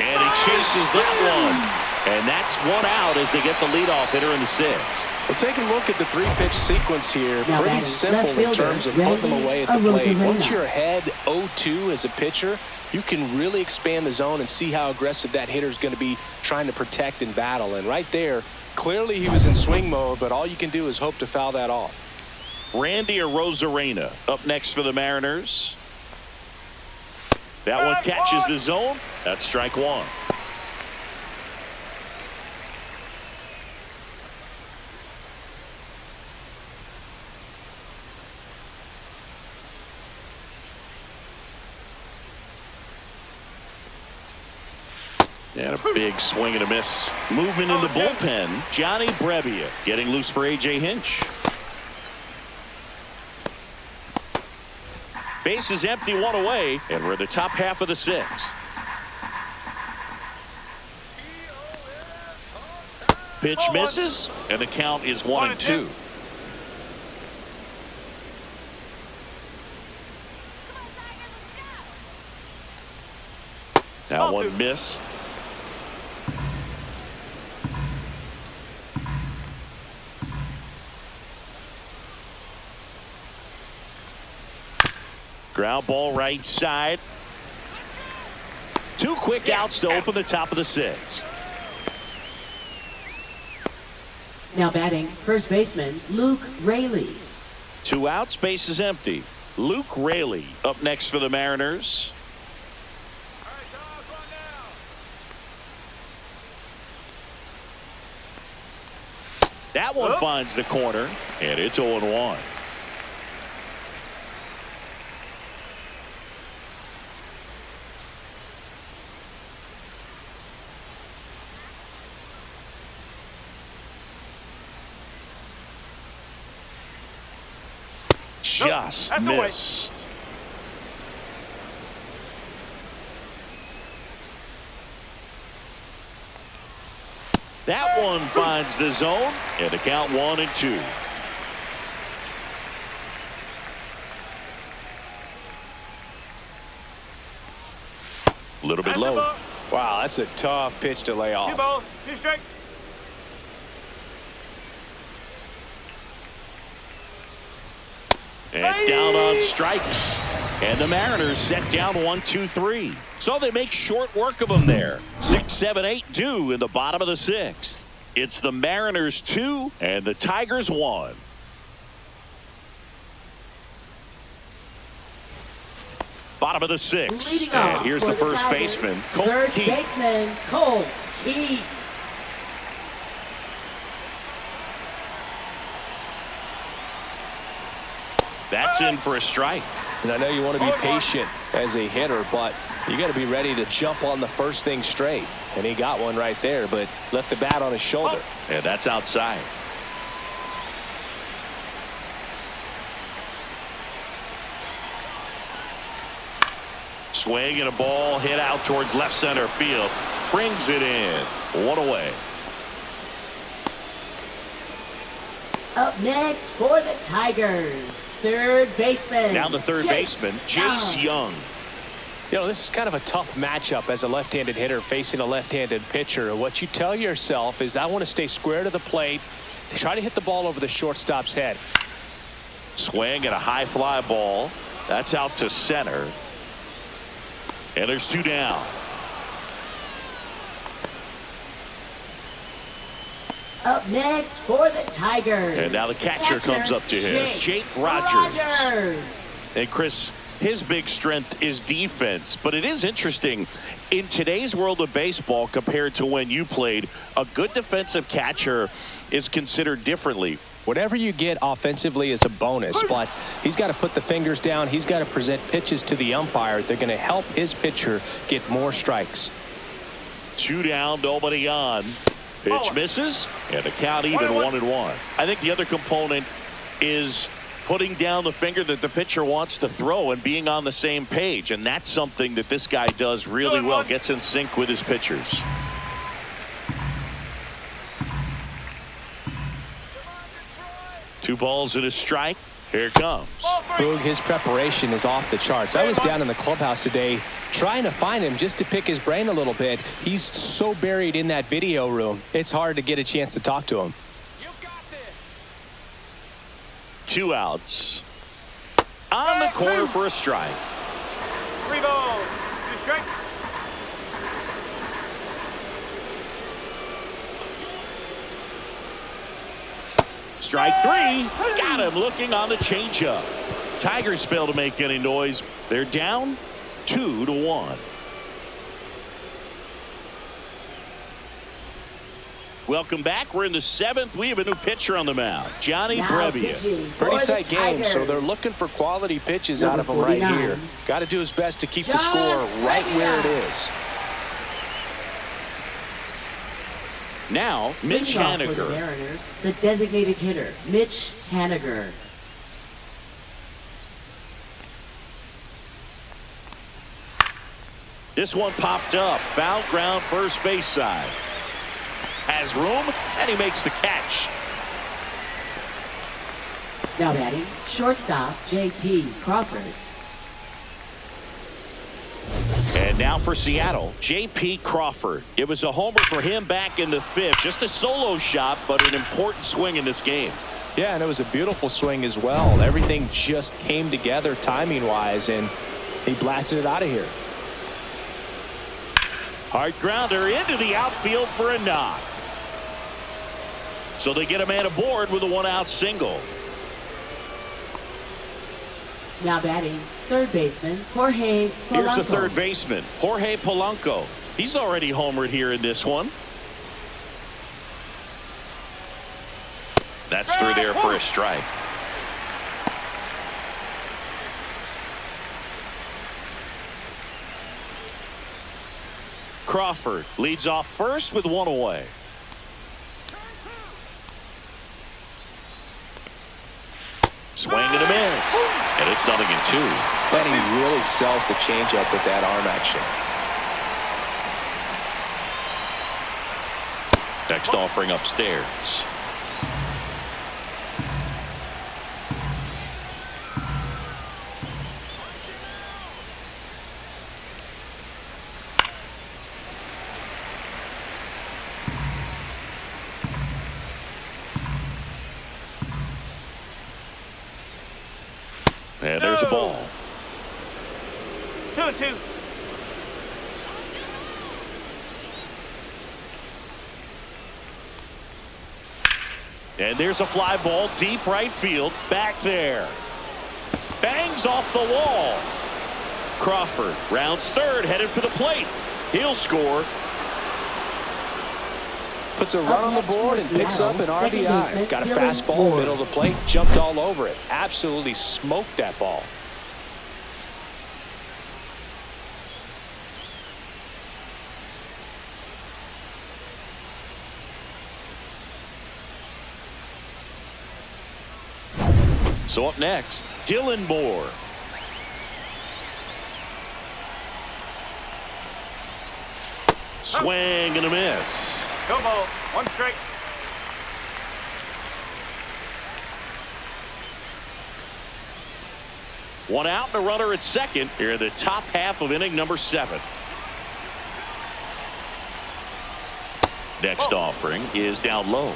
And he chases that one. And that's 1 out as they get the leadoff hitter in the 6th. Well, take a look at the 3-pitch sequence here. Now Pretty batting simple left in fielder, terms of putting them Randy away at the plate. Arozarena. Once you're ahead 0-2 as a pitcher, you can really expand the zone and see how aggressive that hitter is going to be trying to protect and battle. And right there, clearly he was in swing mode, but all you can do is hope to foul that off. Randy Arozarena up next for the Mariners. That one catches the zone. That's strike 1. And a big swing and a miss. Movement in the bullpen. Johnny Brebbia getting loose for A.J. Hinch. Base is empty, 1 away, and we're in the top half of the 6th. Pitch misses, and the count is 1-2. That one missed. Ground ball right side. 2 quick outs to open the top of the 6th. Now batting, first baseman Luke Raley. 2 outs, base is empty. Luke Raley up next for the Mariners. That one finds the corner, and it's 0-1. Just missed. That one finds the zone, and the count 1-2. A little bit low. Wow, that's a tough pitch to lay off. 2 balls, 2 strikes. And down on strikes. And the Mariners set down 1-2-3. So they make short work of them there. 6, 7, 8 due in the bottom of the 6th. It's the Mariners 2 and the Tigers 1. Bottom of the 6th. And here's the first baseman, Colt First Keith. baseman Colt Keith. That's in for a strike. And I know you want to be patient as a hitter, but you got to be ready to jump on the first thing straight. And he got one right there, but left the bat on his shoulder. And that's outside. Swing and a ball hit out towards left center field. Brings it in. 1 away. Up next for the Tigers, third baseman. Now the third baseman, Jace Young. You know, this is kind of a tough matchup as a left-handed hitter facing a left-handed pitcher. What you tell yourself is, I want to stay square to the plate, try to hit the ball over the shortstop's head. Swing and a high fly ball. That's out to center. And there's 2 down. Up next for the Tigers. And now the catcher comes up to him, Jake Rogers. And Chris, his big strength is defense, but it is interesting in today's world of baseball compared to when you played. A good defensive catcher is considered differently. Whatever you get offensively is a bonus, but he's got to put the fingers down. He's got to present pitches to the umpire. They're going to help his pitcher get more strikes. 2 down, nobody on. Pitch misses, and the count even 1-1. I think the other component is putting down the finger that the pitcher wants to throw and being on the same page, and that's something that this guy does really well. Gets in sync with his pitchers. Two balls and a strike. Here it comes. Boog, his preparation is off the charts. I was down in the clubhouse today trying to find him just to pick his brain a little bit. He's so buried in that video room, it's hard to get a chance to talk to him. You got this. 2 outs. On the corner for a strike. 3 balls, 2 strikes. Strike 3. Got him looking on the changeup. Tigers fail to make any noise. They're down 2-1. Welcome back. We're in the 7th. We have a new pitcher on the mound, Johnny Brebbia. Pretty tight game, so they're looking for quality pitches out of him right here. Got to do his best to keep the score right where it is. Now, Mitch Haniger. For the Mariners, the designated hitter, Mitch Haniger. This one popped up. Foul ground, first base side. Has room, and he makes the catch. Now batting, shortstop, J.P. Crawford. And And now for Seattle, J.P. Crawford. It was a homer for him back in the fifth. Just a solo shot, but an important swing in this game. Yeah, and it was a beautiful swing as well. Everything just came together timing-wise, and he blasted it out of here. Hard grounder into the outfield for a knock. So they get a man aboard with a one-out single. Now batting, third baseman, Jorge Polanco. Here's the third baseman, Jorge Polanco. He's already homered here in this one. That's through there for a strike. Crawford leads off first with one away. Swing and a miss. And it's 0-2. And he really sells the changeup with that arm action. Next offering upstairs. And there's a ball. 2-2. And there's a fly ball deep right field back there. Bangs off the wall. Crawford rounds third, headed for the plate. He'll score. Puts a run on the board and picks up an RBI. Got a fastball in the middle of the plate, jumped all over it. Absolutely smoked that ball. So up next, Dylan Moore. Swing and a miss. Go ball. One strike. One out and a runner at second here in the top half of inning number 7. Next offering is down low.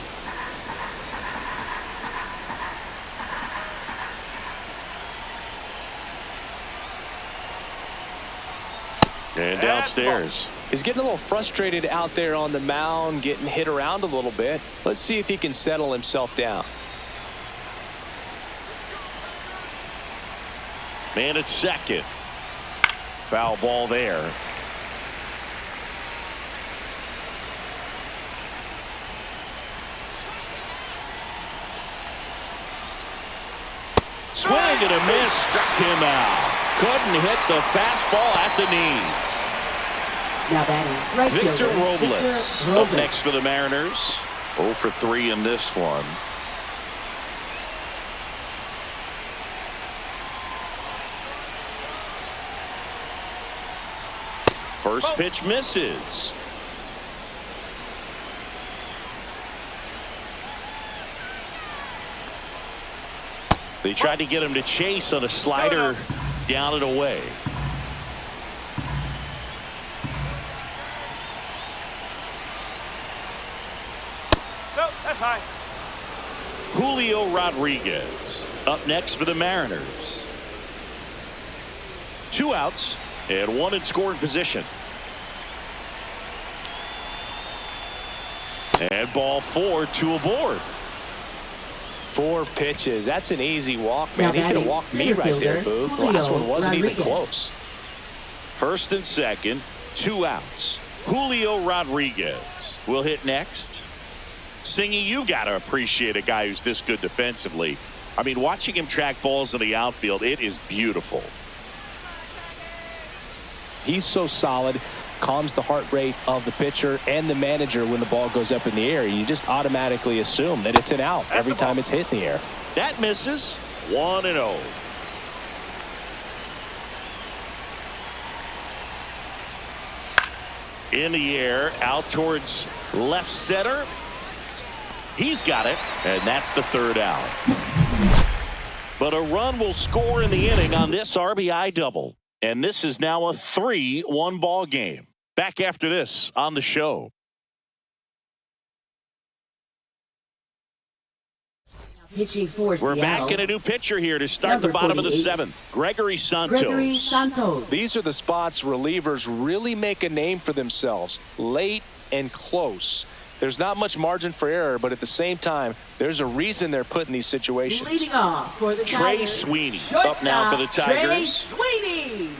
And downstairs. He's getting a little frustrated out there on the mound, getting hit around a little bit. Let's see if he can settle himself down. Man at second. Foul ball there. Swing and a miss, struck him out. Couldn't hit the fastball at the knees. Now batting, right Victor fielder, Robles Victor up next for the Mariners. 0 for 3 in this one. First pitch misses. They tried to get him to chase on a slider down and away. No, that's high. Julio Rodriguez up next for the Mariners. 2 outs and 1 in scoring position. And ball 4, 2 aboard. 4 pitches. That's an easy walk, man. He could have walked me right there, Boo. The last one wasn't even close. First and second, 2 outs. Julio Rodriguez will hit next. Singy, you got to appreciate a guy who's this good defensively. I mean, watching him track balls in the outfield, it is beautiful. He's so solid, calms the heart rate of the pitcher and the manager when the ball goes up in the air. You just automatically assume that it's an out every time it's hit in the air. That misses. 1-0. In the air, out towards left center. He's got it, and that's the 3rd out. But a run will score in the inning on this RBI double. And this is now a 3-1 ball game. Back after this on the show. Pitching for We're Seattle. back in a new pitcher here to start Number the bottom of the 48, 7th. Gregory Santos. Gregory Santos. These are the spots relievers really make a name for themselves. Late and close. There's not much margin for error, but at the same time, there's a reason they're put in these situations. Leading off for the Trey Tigers, Sweeney shortstop, up now for the Tigers. Trey Sweeney.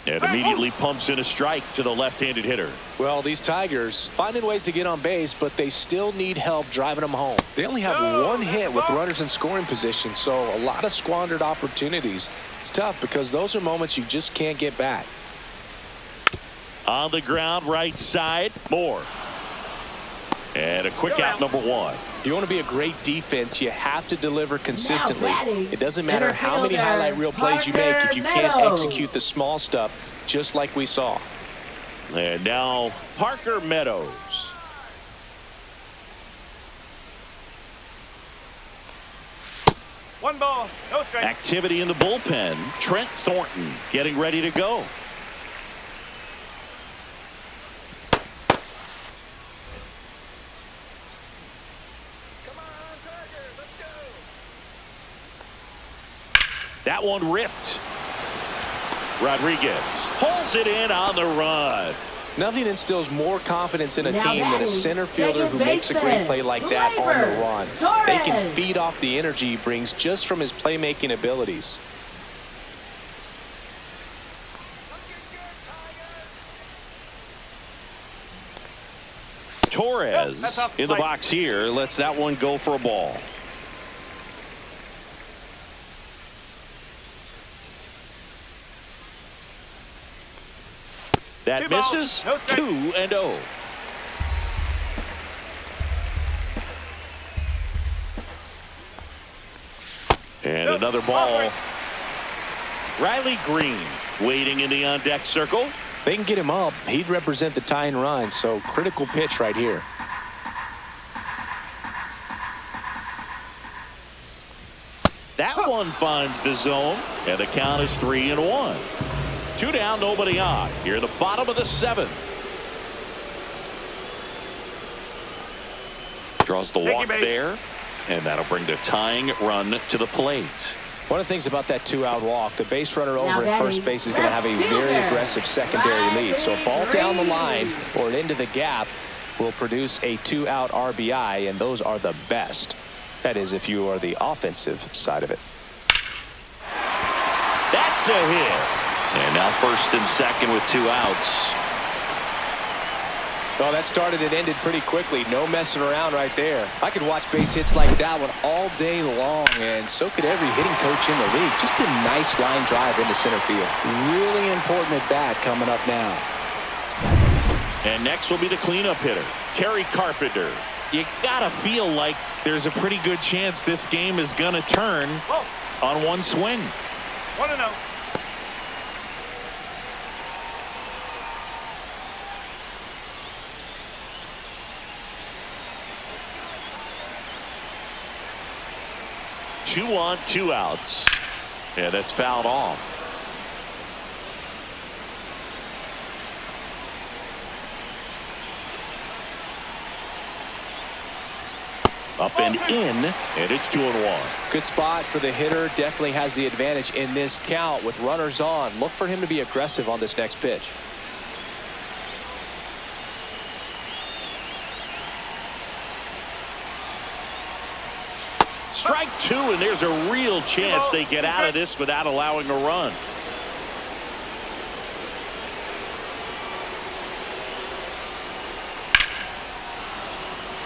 And immediately pumps in a strike to the left-handed hitter. Well, these Tigers finding ways to get on base, but they still need help driving them home. They only have one hit with runners in scoring position, so a lot of squandered opportunities. It's tough because those are moments you just can't get back. On the ground, right side, Moore. And a quick out, number 1. If you want to be a great defense, you have to deliver consistently. batting, It doesn't matter how many center highlight reel plays you make if you can't Parker Meadows. execute the small stuff, just like we saw. And now Parker Meadows. One ball, no strike. Activity in the bullpen. Trent Thornton getting ready to go. That one ripped. Rodriguez holds it in on the run. Nothing instills more confidence in a Now team than a batting, center fielder who second makes a great baseman, play like that on the Gleyber run. Torres. They can feed off the energy he brings just from his playmaking abilities. Torres That's off the in the plate. box here. Lets that one go for a ball. That Two balls, misses. no strike. 2-0. And No, another ball ball. Riley Green waiting in the on-deck circle. They can get him up. He'd represent the tying run, so critical pitch right here. That one finds the zone, and the count is 3-1. 2 down, nobody on. Here at the bottom of the 7th. Draws the walk base. there, and that'll bring the tying run to the plate. One of the things about that 2-out walk, the base runner Now over at first batting, base is going to have a left very fielder, aggressive secondary lead. So a ball Riley down the Green. line or into the gap will produce a 2-out RBI, and those are the best. That is, if you are the offensive side of it. That's a hit. And now first and second with 2 outs. Well, that started and ended pretty quickly. No messing around right there. I could watch base hits like that one all day long, and so could every hitting coach in the league. Just a nice line drive into center field. Really important at bat coming up now. And next will be the cleanup hitter, Kerry Carpenter. You gotta feel like there's a pretty good chance this game is gonna turn on one swing. 1-0. Two on, 2 outs. And that's fouled off. Up and in, and it's 2-1. Good spot for the hitter. Definitely has the advantage in this count with runners on. Look for him to be aggressive on this next pitch. Strike 2, and there's a real chance they get out of this without allowing a run.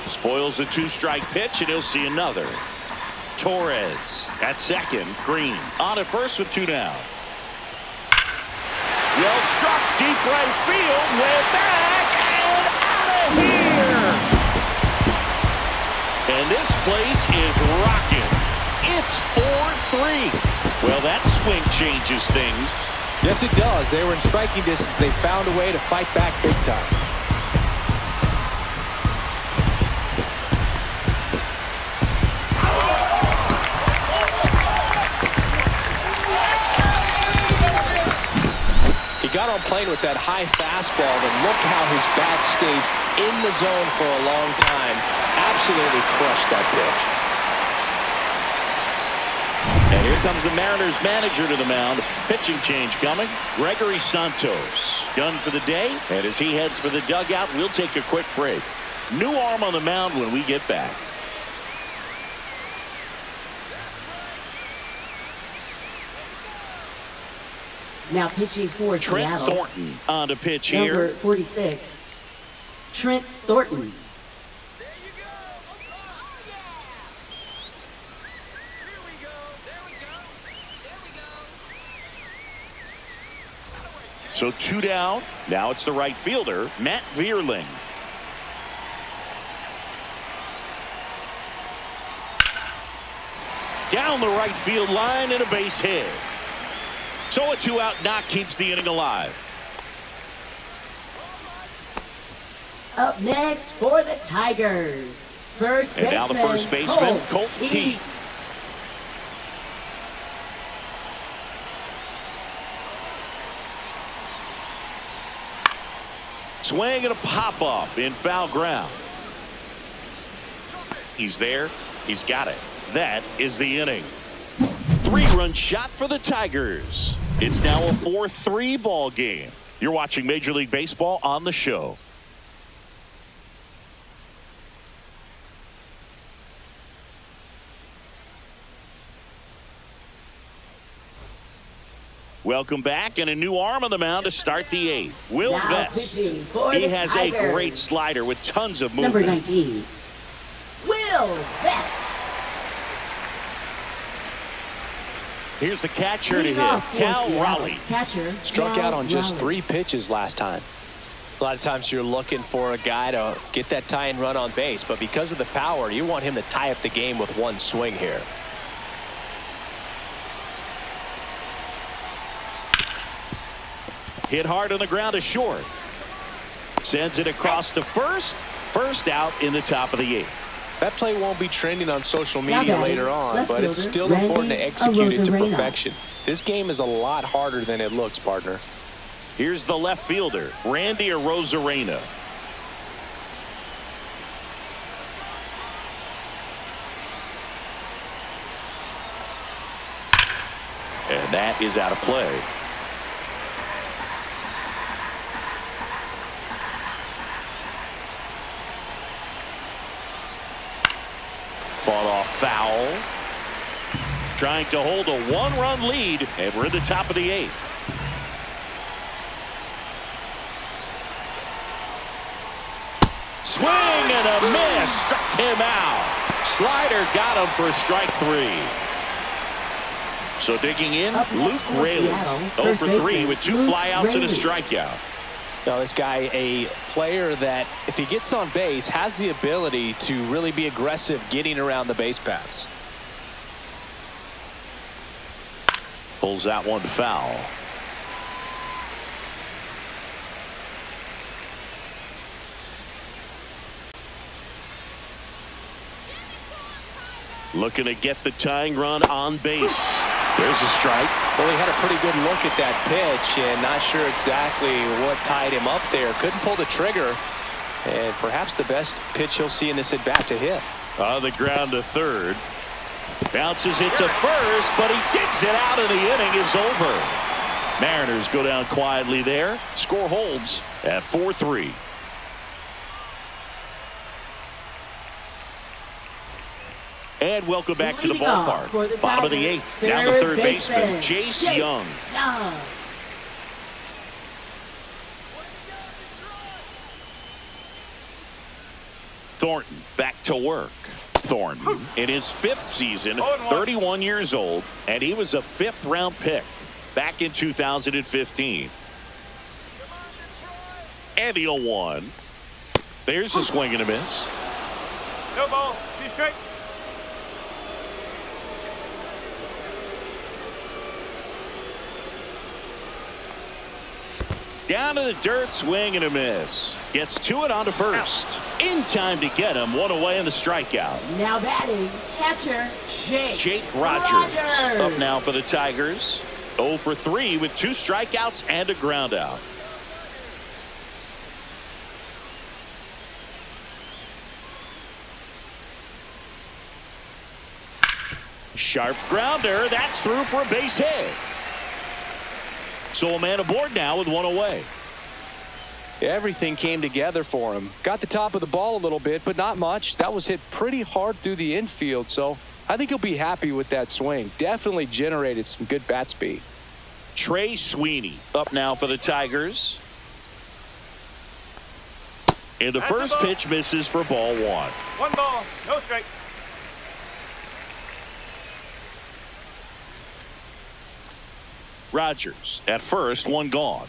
Spoils the 2-strike pitch, and he'll see another. Torres at second. Green on at first with 2 down. Well struck deep right field. Way back and out of here. And this place is rocking. It's 4-3. Well, that swing changes things. Yes, it does. They were in striking distance. They found a way to fight back big time. count on playing with that high fastball, then look how his bat stays in the zone for a long time. Absolutely crushed that pitch. And here comes the Mariners manager to the mound. Pitching change coming. Gregory Santos done for the day. And as he heads for the dugout, we'll take a quick break. New arm on the mound when we get back. Now pitching for Trent Seattle. Thornton on to pitch Number here. 46, Trent Thornton. So 2 down. Now it's the right fielder, Matt Vierling. Down the right field line and a base hit. So a 2-out knock keeps the inning alive. Up next for the Tigers, first And baseman, now the first baseman, Colt Heath. Heath. Swing and a pop-up in foul ground. He's there. He's got it. That is the inning. 3-run shot for the Tigers. It's now a 4-3 ball game. You're watching Major League Baseball on the show. Welcome back, and a new arm on the mound to start the 8th. Will Now Vest. pitching for He the has a Tigers. great slider with tons of Number movement. 19, Will Vest. Here's the catcher to Leading hit, off for Cal Seattle, Raleigh. Catcher, Struck Cal out on just Raleigh. 3 pitches last time. A lot of times you're looking for a guy to get that tying run on base, but because of the power, you want him to tie up the game with one swing here. Hit hard on the ground to short. Sends it across to first. First out in the top of the 8th. That play won't be trending on social Now media batting, later on, left but it's fielder, still Randy important to execute it to Arozarena. perfection. This game is a lot harder than it looks, partner. Here's the left fielder, Randy Arozarena. And that is out of play. Fought off foul. Trying to hold a 1-run lead, and we're in the top of the 8th. Swing and a miss. Struck him out. Slider got him for strike 3. So digging in, Up next Luke for Raley. Seattle, 0 first for 3 baseman, with 2 Luke flyouts and a Raley. strikeout. Now, this guy, a player that, if he gets on base, has the ability to really be aggressive getting around the base paths. Pulls that one foul. Looking to get the tying run on base. There's a strike. Well, he had a pretty good look at that pitch and not sure exactly what tied him up there. Couldn't pull the trigger. And perhaps the best pitch he'll see in this at-bat to hit. On the ground to third. Bounces it to first, but he digs it out and the inning is over. Mariners go down quietly there. Score holds at 4-3. And welcome back to the Leading off for ballpark. the Bottom of the Tigers, 8th. Down to third baseman, Jace Young. Young. Thornton back to work. Thornton in his 5th season, 0-1. 31 years old, and he was a 5th-round pick back in 2015. And the 0-1. There's a swing and a miss. No ball. 2 strike. Down to the dirt, swing and a miss. Gets to it on to first. In time to get him. 1 away in the strikeout. Now batting, catcher, Jake Rogers up now for the Tigers. 0 for 3 with 2 strikeouts and a ground out. Sharp grounder. That's through for a base hit. So a man aboard now with 1 away. Everything came together for him. Got the top of the ball a little bit, but not much. That was hit pretty hard through the infield, so I think he'll be happy with that swing. Definitely generated some good bat speed. Trey Sweeney up now for the Tigers. And the first pitch misses for ball 1. 1 ball, no strike. Rogers at first, 1 gone.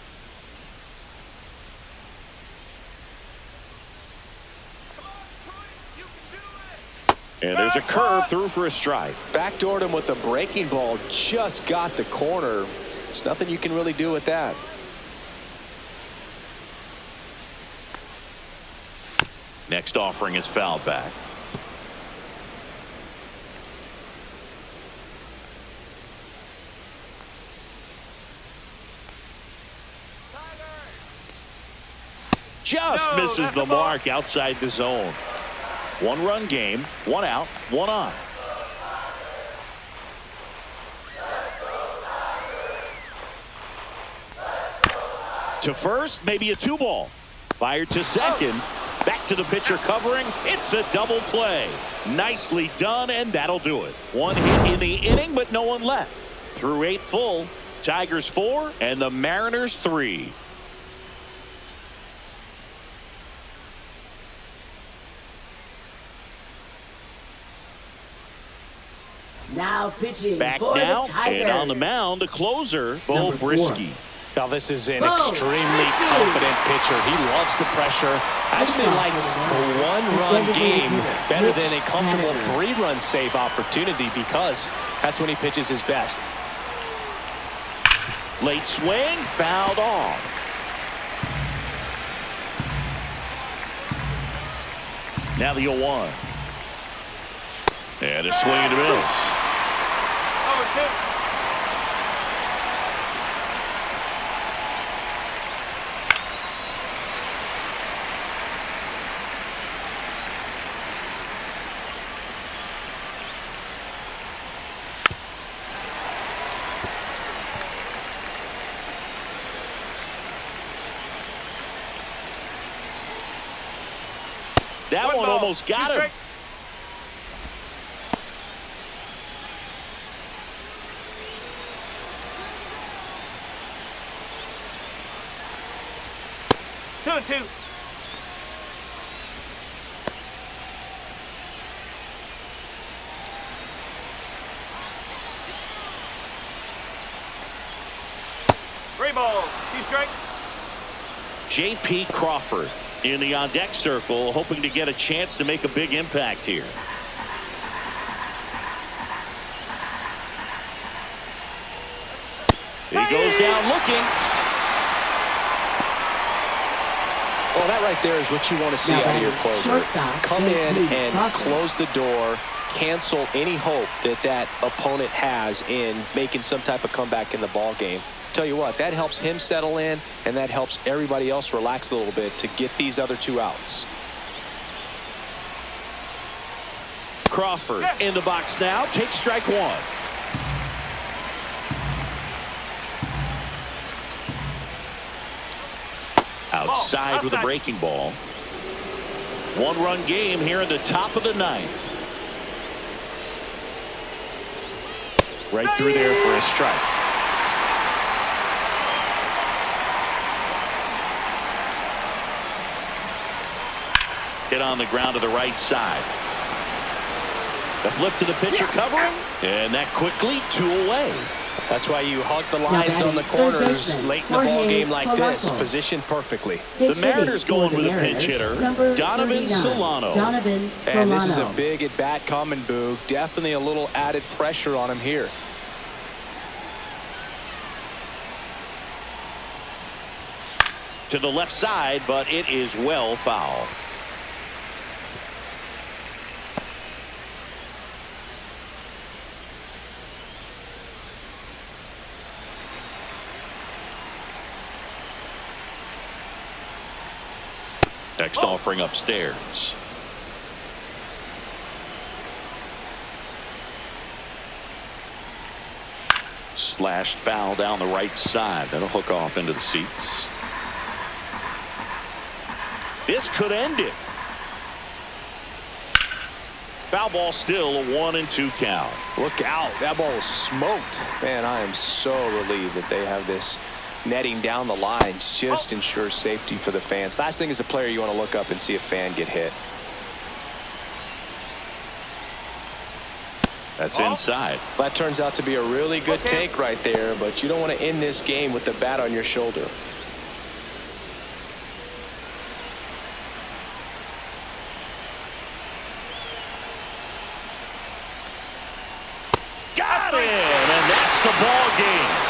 And there's a curve through for a strike. Backdoored him with a breaking ball. Just got the corner. There's nothing you can really do with that. Next offering is fouled back. Just misses the mark outside the zone. 1-run game, 1 out, 1 on. To first, maybe a 2-ball. Fired to second. Back to the pitcher covering. It's a double play. Nicely done, and that'll do it. 1 hit in the inning, but no one left. Through 8 full. Tigers 4 and the Mariners 3. Now pitching Back for now, the Tigers. and on the mound, the closer, Bo Brisky. Now this is an Bo extremely Brisky. confident pitcher. He loves the pressure. Actually likes the 1-run game better than a comfortable 3-run save opportunity because that's when he pitches his best. Late swing, fouled off. Now the 0-1. And a swing and a miss. 0-2. That 1 one ball, almost 2 got him. strike. Two and 2. Three balls, 2 strike. J.P. Crawford in the on-deck circle, hoping to get a chance to make a big impact here. He goes down looking. Well, that right there is what you want to see Now out of your batting closer. shortstop, Come in J.P. and Crawford. close the door, cancel any hope that that opponent has in making some type of comeback in the ball game. Tell you what, that helps him settle in, and that helps everybody else relax a little bit to get these other 2 outs. Crawford in the box now, takes strike 1. Outside with a breaking ball. 1-run game here in the top of the 9th. Right through there for a strike. Hit on the ground to the right side. The flip to the pitcher covering, and that quickly 2 away. That's why you hug the lines on the corners late in the ball game like this, positioned perfectly. The Mariners going with a pinch hitter, Donovan Solano. Donovan Solano. And this is a big at-bat coming, Boog. Definitely a little added pressure on him here. To the left side, but it is well foul. Next offering upstairs. Slashed foul down the right side. That'll hook off into the seats. This could end it. Foul ball, still a 1-2 count. Look out. That ball was smoked. Man, I am so relieved that they have this netting down the lines. Just ensures safety for the fans. Last thing as a player, you want to look up and see a fan get hit. That's inside. That turns out to be a really good take right there, but you don't want to end this game with the bat on your shoulder. Got it! And that's the ball game.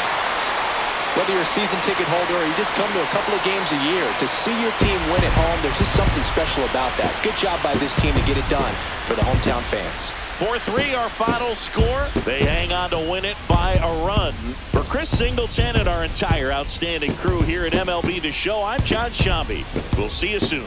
Whether you're a season ticket holder or you just come to a couple of games a year, to see your team win at home, there's just something special about that. Good job by this team to get it done for the hometown fans. 4-3 our final score. They hang on to win it by a run. For Chris Singleton and our entire outstanding crew here at MLB The Show, I'm John Shambi. We'll see you soon.